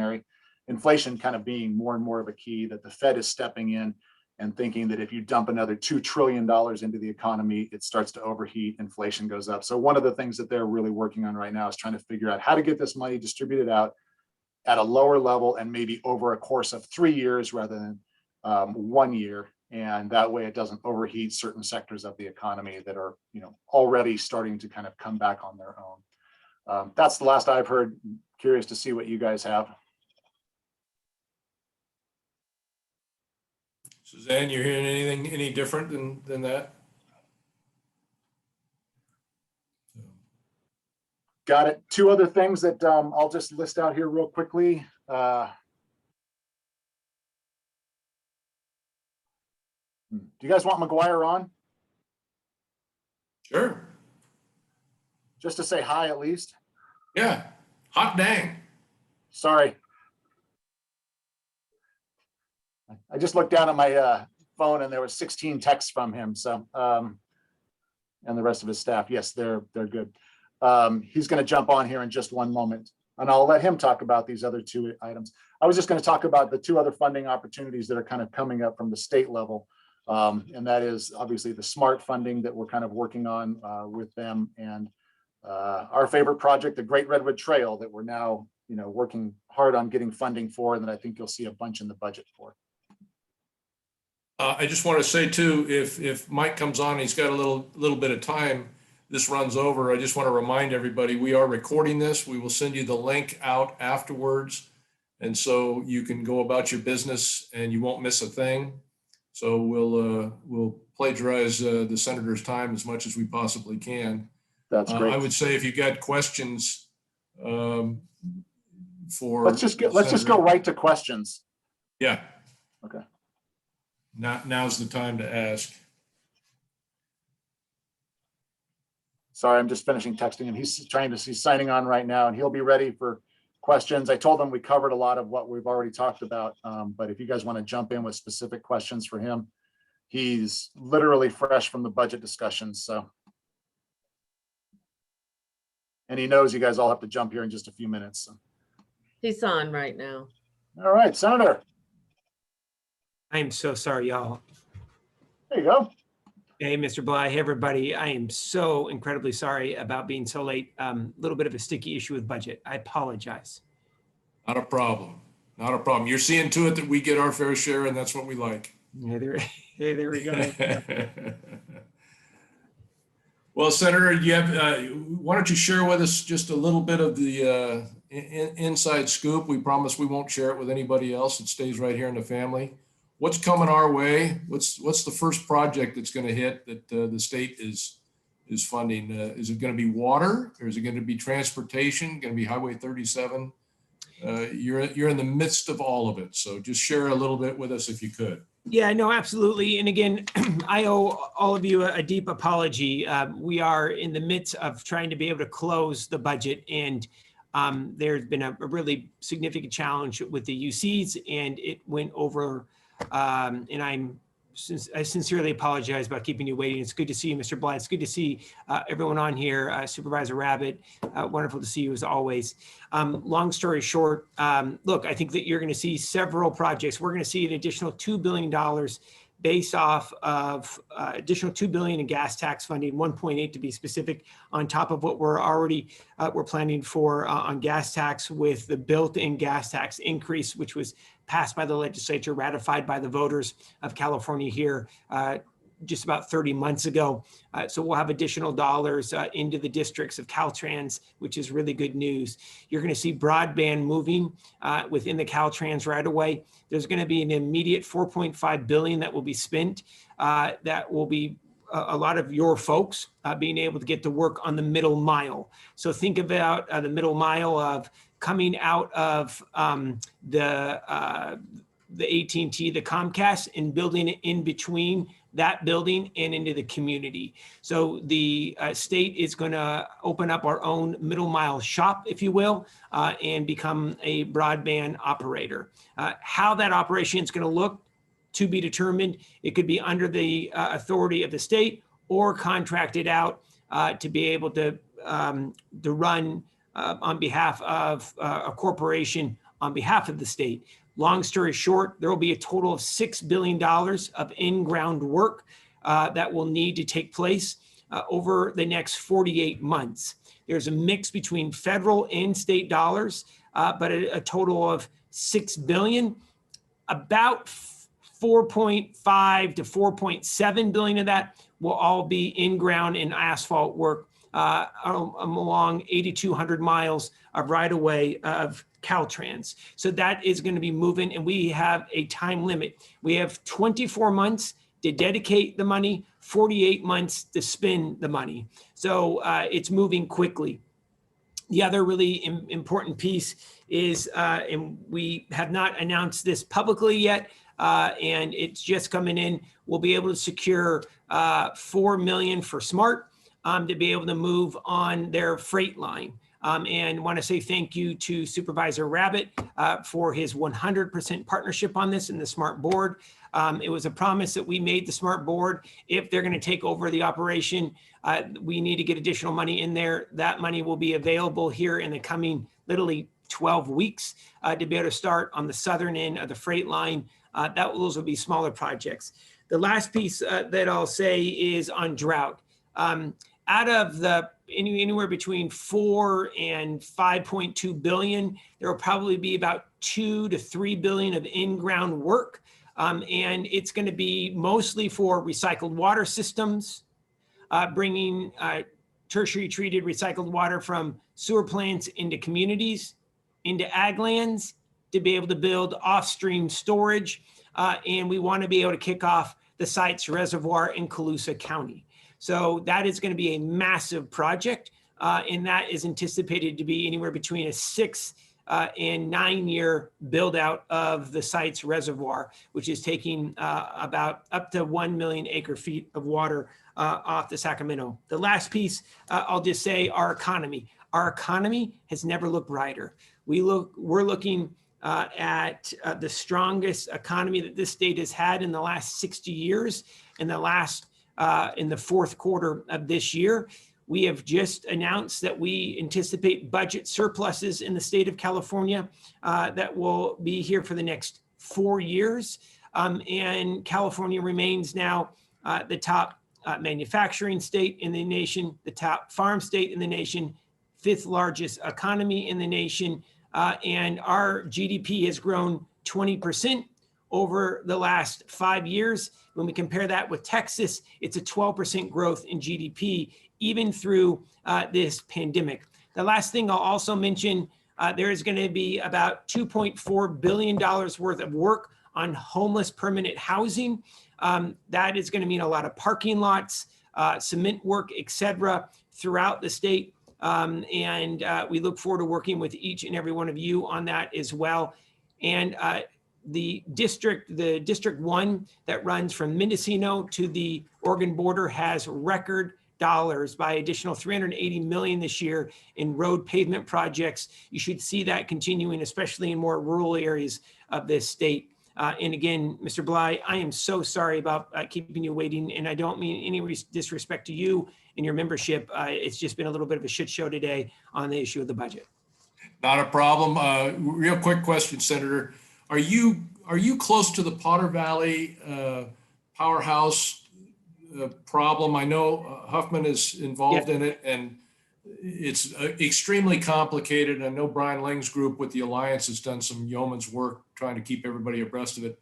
kind of being more and more of a key, that the Fed is stepping in and thinking that if you dump another $2 trillion into the economy, it starts to overheat, inflation goes up. So one of the things that they're really working on right now is trying to figure out how to get this money distributed out at a lower level and maybe over a course of 3 years rather than 1 year. And that way it doesn't overheat certain sectors of the economy that are, already starting to kind of come back on their own. That's the last I've heard. Curious to see what you guys have. Suzanne, you're hearing anything any different than that? Got it. 2 other things that I'll just list out here real quickly. Do you guys want McGuire on? Sure. Just to say hi, at least. Yeah. Hot dang. Sorry. I just looked down at my phone and there was 16 texts from him. So, and the rest of his staff. Yes, they're good. He's going to jump on here in just one moment, and I'll let him talk about these other 2 items. I was just going to talk about the 2 other funding opportunities that are kind of coming up from the state level. And that is obviously the SMART funding that we're kind of working on with them, and our favorite project, the Great Redwood Trail, that we're now, working hard on getting funding for, and that I think you'll see a bunch in the budget for. I just want to say too, if Mike comes on, he's got a little bit of time, this runs over. I just want to remind everybody, we are recording this. We will send you the link out afterwards. And so you can go about your business and you won't miss a thing. So we'll plagiarize the senator's time as much as we possibly can. That's great. I would say if you got questions for let's just go right to questions. Yeah. Okay. Now's the time to ask. Sorry, I'm just finishing texting him. He's signing on right now, and he'll be ready for questions. I told him we covered a lot of what we've already talked about, but if you guys want to jump in with specific questions for him, he's literally fresh from the budget discussions. So, and he knows you guys all have to jump here in just a few minutes. So. He's on right now. All right, Senator. I'm so sorry, y'all. There you go. Hey, Mr. Bly. Hey, everybody. I am so incredibly sorry about being so late. A little bit of a sticky issue with budget. I apologize. Not a problem. Not a problem. You're seeing to it that we get our fair share, and that's what we like. Hey, there we go. Well, Senator, you have, why don't you share with us just a little bit of the inside scoop? We promise we won't share it with anybody else. It stays right here in the family. What's coming our way? What's the first project that's going to hit that the state is funding? Is it going to be water, or is it going to be transportation? Going to be Highway 37? You're in the midst of all of it, so just share a little bit with us if you could. Yeah, no, absolutely. And again, I owe all of you a deep apology. We are in the midst of trying to be able to close the budget, and there's been a really significant challenge with the UCs, and it went over. And I sincerely apologize about keeping you waiting. It's good to see you, Mr. Bly. It's good to see everyone on here. Supervisor Rabbitt, wonderful to see you as always. Long story short, look, I think that you're going to see several projects. We're going to see an additional $2 billion based off of additional $2 billion in gas tax funding, 1.8 to be specific, on top of what we're already we're planning for on gas tax, with the built-in gas tax increase, which was passed by the legislature, ratified by the voters of California here just about 30 months ago. So we'll have additional dollars into the districts of Caltrans, which is really good news. You're going to see broadband moving within the Caltrans right away. There's going to be an immediate $4.5 billion that will be spent. That will be a lot of your folks being able to get to work on the middle mile. So think about the middle mile of coming out of the AT&T, the Comcast, and building it in between that building and into the community. So the state is going to open up our own middle mile shop, if you will, and become a broadband operator. How that operation is going to look, to be determined. It could be under the authority of the state or contracted out to be able to run on behalf of a corporation on behalf of the state. Long story short, there will be a total of $6 billion of in-ground work that will need to take place over the next 48 months. There's a mix between federal and state dollars, but a total of $6 billion. About 4.5 to 4.7 billion of that will all be in-ground and asphalt work along 8,200 miles of right-of-way of Caltrans. So that is going to be moving, and we have a time limit. We have 24 months to dedicate the money, 48 months to spend the money. So it's moving quickly. The other really important piece is, and we have not announced this publicly yet, and it's just coming in, we'll be able to secure $4 million for SMART to be able to move on their freight line. And want to say thank you to Supervisor Rabbitt for his 100% partnership on this and the SMART board. It was a promise that we made the SMART board. If they're going to take over the operation, we need to get additional money in there. That money will be available here in the coming literally 12 weeks to be able to start on the southern end of the freight line. Those will be smaller projects. The last piece that I'll say is on drought. Out of the anywhere between 4 and 5.2 billion, there will probably be about 2 to 3 billion of in-ground work. And it's going to be mostly for recycled water systems, bringing tertiary treated recycled water from sewer plants into communities, into ag lands, to be able to build off-stream storage. And we want to be able to kick off the Sites Reservoir in Colusa County. So that is going to be a massive project, and that is anticipated to be anywhere between a 6 and 9 year build out of the Sites Reservoir, which is taking about up to 1 million acre feet of water off the Sacramento. The last piece, I'll just say our economy. Our economy has never looked brighter. We're looking at the strongest economy that this state has had in the last 60 years. In the fourth quarter of this year, we have just announced that we anticipate budget surpluses in the state of California that will be here for the next 4 years. And California remains now the top manufacturing state in the nation, the top farm state in the nation, 5th largest economy in the nation, and our GDP has grown 20% over the last 5 years. When we compare that with Texas, it's a 12% growth in GDP, even through this pandemic. The last thing I'll also mention, there is going to be about $2.4 billion worth of work on homeless permanent housing. That is going to mean a lot of parking lots, cement work, etc., throughout the state. And we look forward to working with each and every one of you on that as well. And the District 1 that runs from Mendocino to the Oregon border has record dollars by additional $380 million this year in road pavement projects. You should see that continuing, especially in more rural areas of this state. And again, Mr. Bly, I am so sorry about keeping you waiting, and I don't mean any disrespect to you and your membership. It's just been a little bit of a shit show today on the issue of the budget. Not a problem. Real quick question, Senator. Are you close to the Potter Valley powerhouse problem? I know Huffman is involved in it, and it's extremely complicated. I know Brian Ling's group with the Alliance has done some yeoman's work trying to keep everybody abreast of it.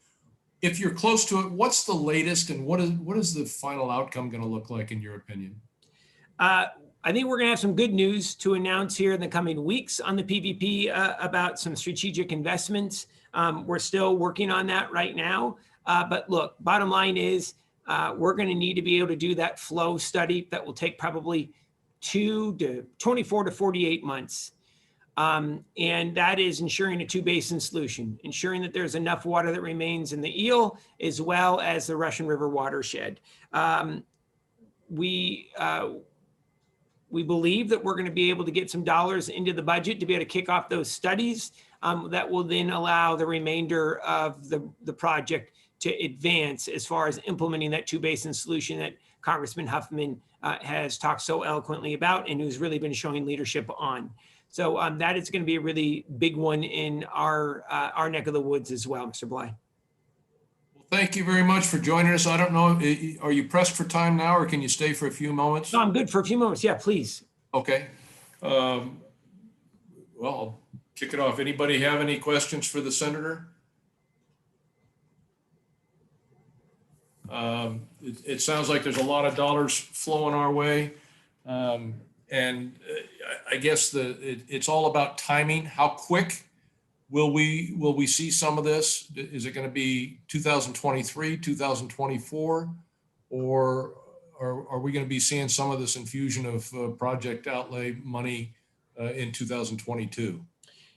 If you're close to it, what's the latest, and what is the final outcome going to look like in your opinion? I think we're going to have some good news to announce here in the coming weeks on the PVP about some strategic investments. We're still working on that right now. But look, bottom line is we're going to need to be able to do that flow study that will take probably 24 to 48 months. And that is ensuring a 2-basin solution, ensuring that there's enough water that remains in the Eel as well as the Russian River watershed. We believe that we're going to be able to get some dollars into the budget to be able to kick off those studies that will then allow the remainder of the project to advance as far as implementing that 2-basin solution that Congressman Huffman has talked so eloquently about and who's really been showing leadership on. So that is going to be a really big one in our neck of the woods as well, Mr. Bly. Well, thank you very much for joining us. I don't know, are you pressed for time now, or can you stay for a few moments? No, I'm good for a few moments. Yeah, please. Okay. Well, I'll kick it off. Anybody have any questions for the senator? It sounds like there's a lot of dollars flowing our way. And I guess it's all about timing. How quick will we see some of this? Is it going to be 2023, 2024, or are we going to be seeing some of this infusion of project outlay money in 2022?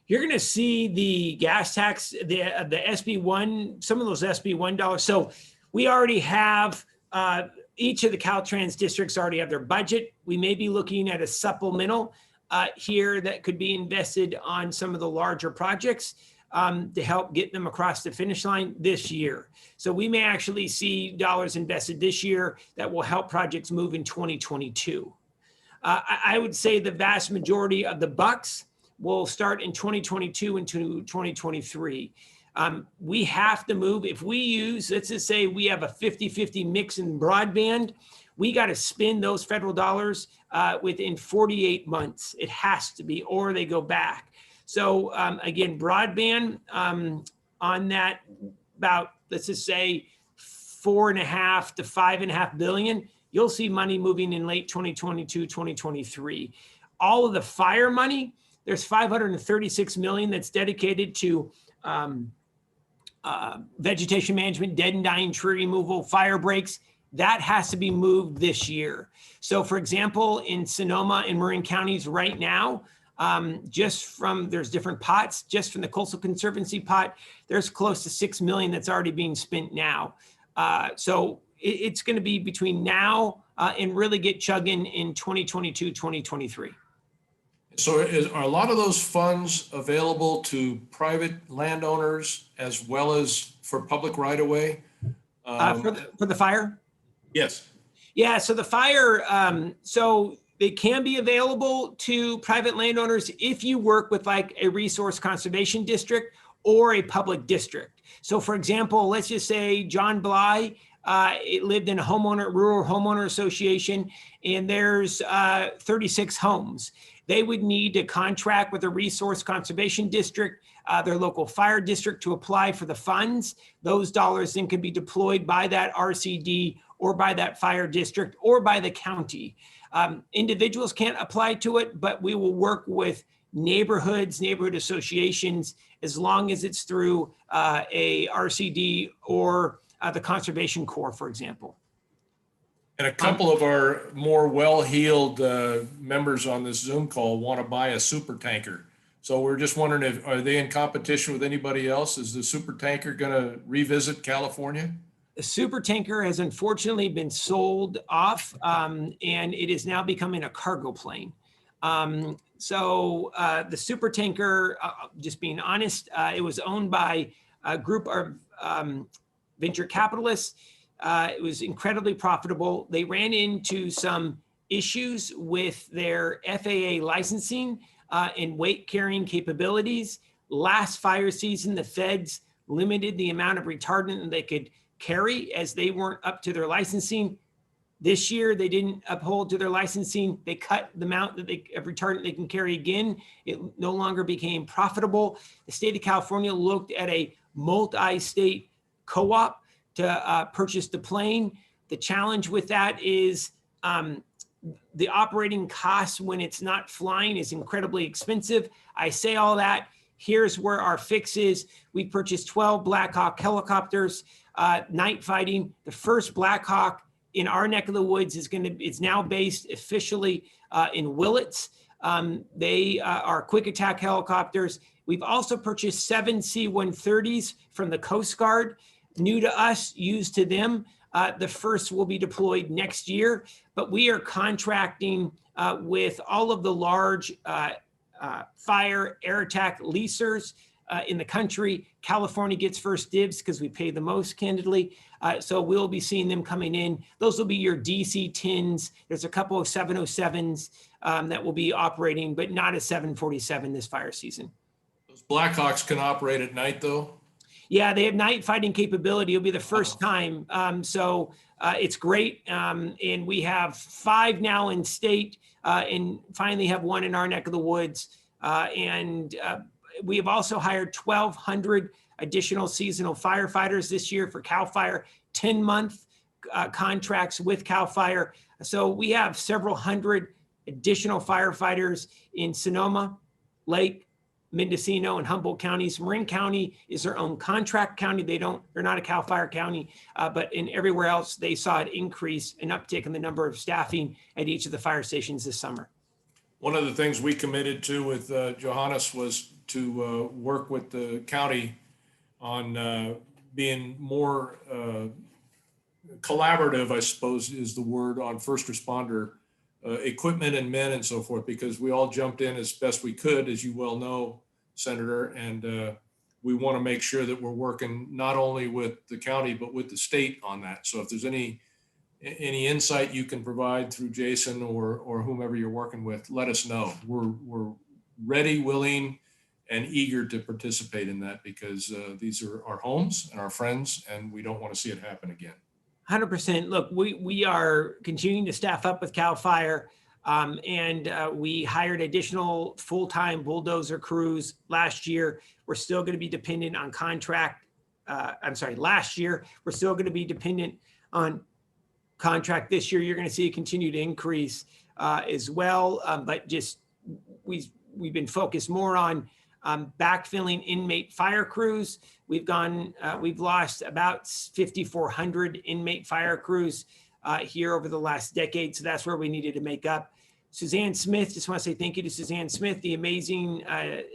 You're going to see the gas tax, the SB1, some of those SB1 dollars. So we already have, each of the Caltrans districts already have their budget. We may be looking at a supplemental here that could be invested on some of the larger projects to help get them across the finish line this year. So we may actually see dollars invested this year that will help projects move in 2022. I would say the vast majority of the bucks will start in 2022 into 2023. We have to move. If we use, let's just say we have a 50-50 mix in broadband, we got to spend those federal dollars within 48 months. It has to be, or they go back. So again, broadband on that about, let's just say 4.5 to 5.5 billion, you'll see money moving in late 2022, 2023. All of the fire money, there's 536 million that's dedicated to vegetation management, dead and dying tree removal, fire breaks. That has to be moved this year. So for example, in Sonoma and Marin counties right now, there's different pots, just from the Coastal Conservancy pot, there's close to 6 million that's already being spent now. So it's going to be between now and really get chugging in 2022, 2023. So are a lot of those funds available to private landowners as well as for public right-of-way? For the fire? Yes. Yeah, so the fire, so they can be available to private landowners if you work with like a resource conservation district or a public district. So for example, let's just say John Bly It lived in a rural homeowner association, and there's 36 homes. They would need to contract with a resource conservation district, their local fire district, to apply for the funds. Those dollars then could be deployed by that RCD or by that fire district or by the county. Individuals can't apply to it, but we will work with neighborhood associations, as long as it's through a RCD or the Conservation Corps, for example. And a couple of our more well-heeled members on this Zoom call want to buy a super tanker. So we're just wondering, are they in competition with anybody else? Is the super tanker going to revisit California? The super tanker has unfortunately been sold off, and it is now becoming a cargo plane. So the super tanker, just being honest, it was owned by a group of venture capitalists. It was incredibly profitable. They ran into some issues with their FAA licensing and weight carrying capabilities. Last fire season, the feds limited the amount of retardant that they could carry, as they weren't up to their licensing. This year, they didn't uphold to their licensing. They cut the amount of retardant they can carry again. It no longer became profitable. The state of California looked at a multi-state co-op to purchase the plane. The challenge with that is the operating costs when it's not flying is incredibly expensive. I say all that. Here's where our fix is. We purchased 12 Black Hawk helicopters, night fighting. The first Black Hawk in our neck of the woods it's now based officially in Willits. They are quick attack helicopters. We've also purchased 7 C-130s from the Coast Guard. New to us, used to them. The first will be deployed next year, but we are contracting with all of the large fire air attack leasers in the country. California gets first dibs because we pay the most, candidly. So we'll be seeing them coming in. Those will be your DC-10s. There's a couple of 707s that will be operating, but not a 747 this fire season. Those Blackhawks can operate at night, though? Yeah, they have night fighting capability. It'll be the first time. So it's great. And we have 5 now in state and finally have 1 in our neck of the woods. We have also hired 1,200 additional seasonal firefighters this year for CAL FIRE, 10-month contracts with CAL FIRE. So we have several hundred additional firefighters in Sonoma, Lake, Mendocino, and Humboldt counties. Marin County is their own contract county. They're not a CAL FIRE county, but in everywhere else, they saw an uptick in the number of staffing at each of the fire stations this summer. One of the things we committed to with Johannes was to work with the county on being more collaborative, I suppose is the word, on first responder equipment and men and so forth, because we all jumped in as best we could, as you well know, Senator, and we want to make sure that we're working not only with the county, but with the state on that. So if there's any insight you can provide through Jason or whomever you're working with, let us know. We're ready, willing, and eager to participate in that, because these are our homes and our friends, and we don't want to see it happen again. 100%. Look, we are continuing to staff up with CAL FIRE, and we hired additional full-time bulldozer crews last year. We're still going to be dependent on last year. We're still going to be dependent on contract this year. You're going to see a continued increase as well, but just we've been focused more on backfilling inmate fire crews. We've lost about 5,400 inmate fire crews here over the last decade. So that's where we needed to make up. Suzanne Smith, just want to say thank you to Suzanne Smith, the amazing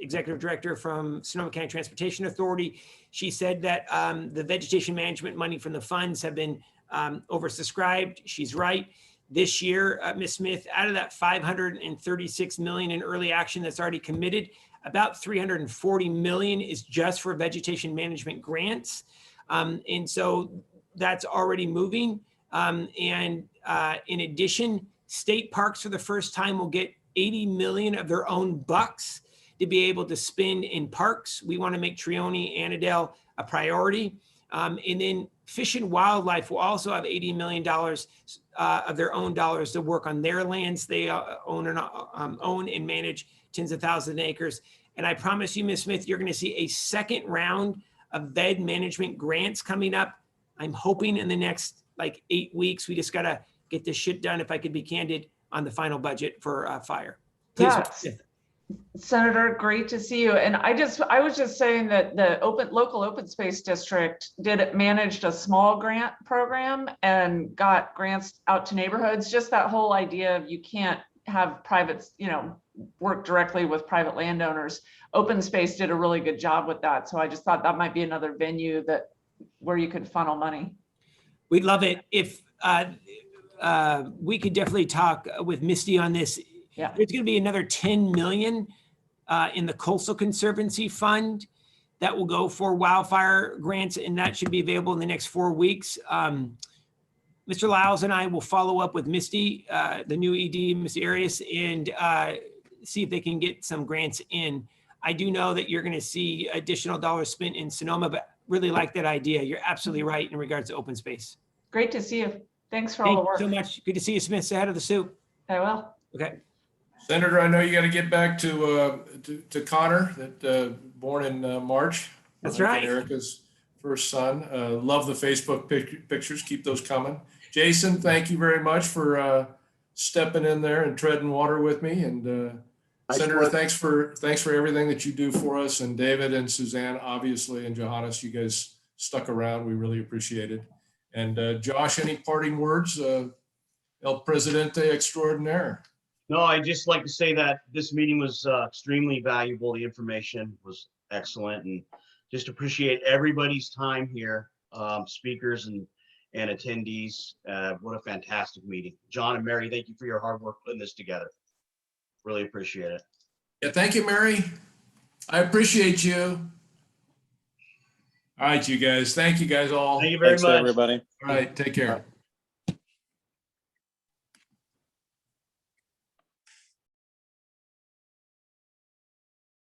executive director from Sonoma County Transportation Authority. She said that the vegetation management money from the funds have been oversubscribed. She's right. This year, Ms. Smith, out of that $536 million in early action that's already committed, about $340 million is just for vegetation management grants. And so that's already moving. In addition, state parks for the first time will get $80 million of their own bucks to be able to spend in parks. We want to make Trione, Annandale a priority. And then Fish and Wildlife will also have $80 million of their own dollars to work on their lands. They own and manage tens of thousands of acres. And I promise you, Ms. Smith, you're going to see a second round of VED management grants coming up. I'm hoping in the next like 8 weeks. We just got to get this shit done, if I could be candid, on the final budget for fire. Please, Yeah. Ms. Smith. Senator, great to see you. And I was just saying that the local open space district managed a small grant program and got grants out to neighborhoods. Just that whole idea of you can't have private, work directly with private landowners. Open space did a really good job with that. So I just thought that might be another venue where you could funnel money. We'd love it if we could definitely talk with Misty on this. Yeah. There's going to be another 10 million in the Coastal Conservancy Fund that will go for wildfire grants, and that should be available in the next 4 weeks. Mr. Lyles and I will follow up with Misty, the new ED, Misty Arias, and see if they can get some grants in. I do know that you're going to see additional dollars spent in Sonoma, but really like that idea. You're absolutely right in regards to open space. Great to see you. Thanks for all the Thank work. you so much. Good to see you, Smith. Say hi to the soup. I will. Okay. Senator, I know you got to get back to Connor, that born in March. That's right. Erica's first son. Love the Facebook pictures. Keep those coming. Jason, thank you very much for stepping in there and treading water with me. And Senator, thanks for everything that you do for us. And David and Suzanne, obviously, and Johannes, you guys stuck around. We really appreciate it. And Josh, any parting words? El Presidente Extraordinaire. No, I'd just like to say that this meeting was extremely valuable. The information was excellent, and just appreciate everybody's time here, speakers and attendees. What a fantastic meeting. John and Mary, thank you for your hard work putting this together. Really appreciate it. Yeah, thank you, Mary. I appreciate you. All right, you guys. Thank you guys all. Thank you very Thanks, much. everybody. All right, take care.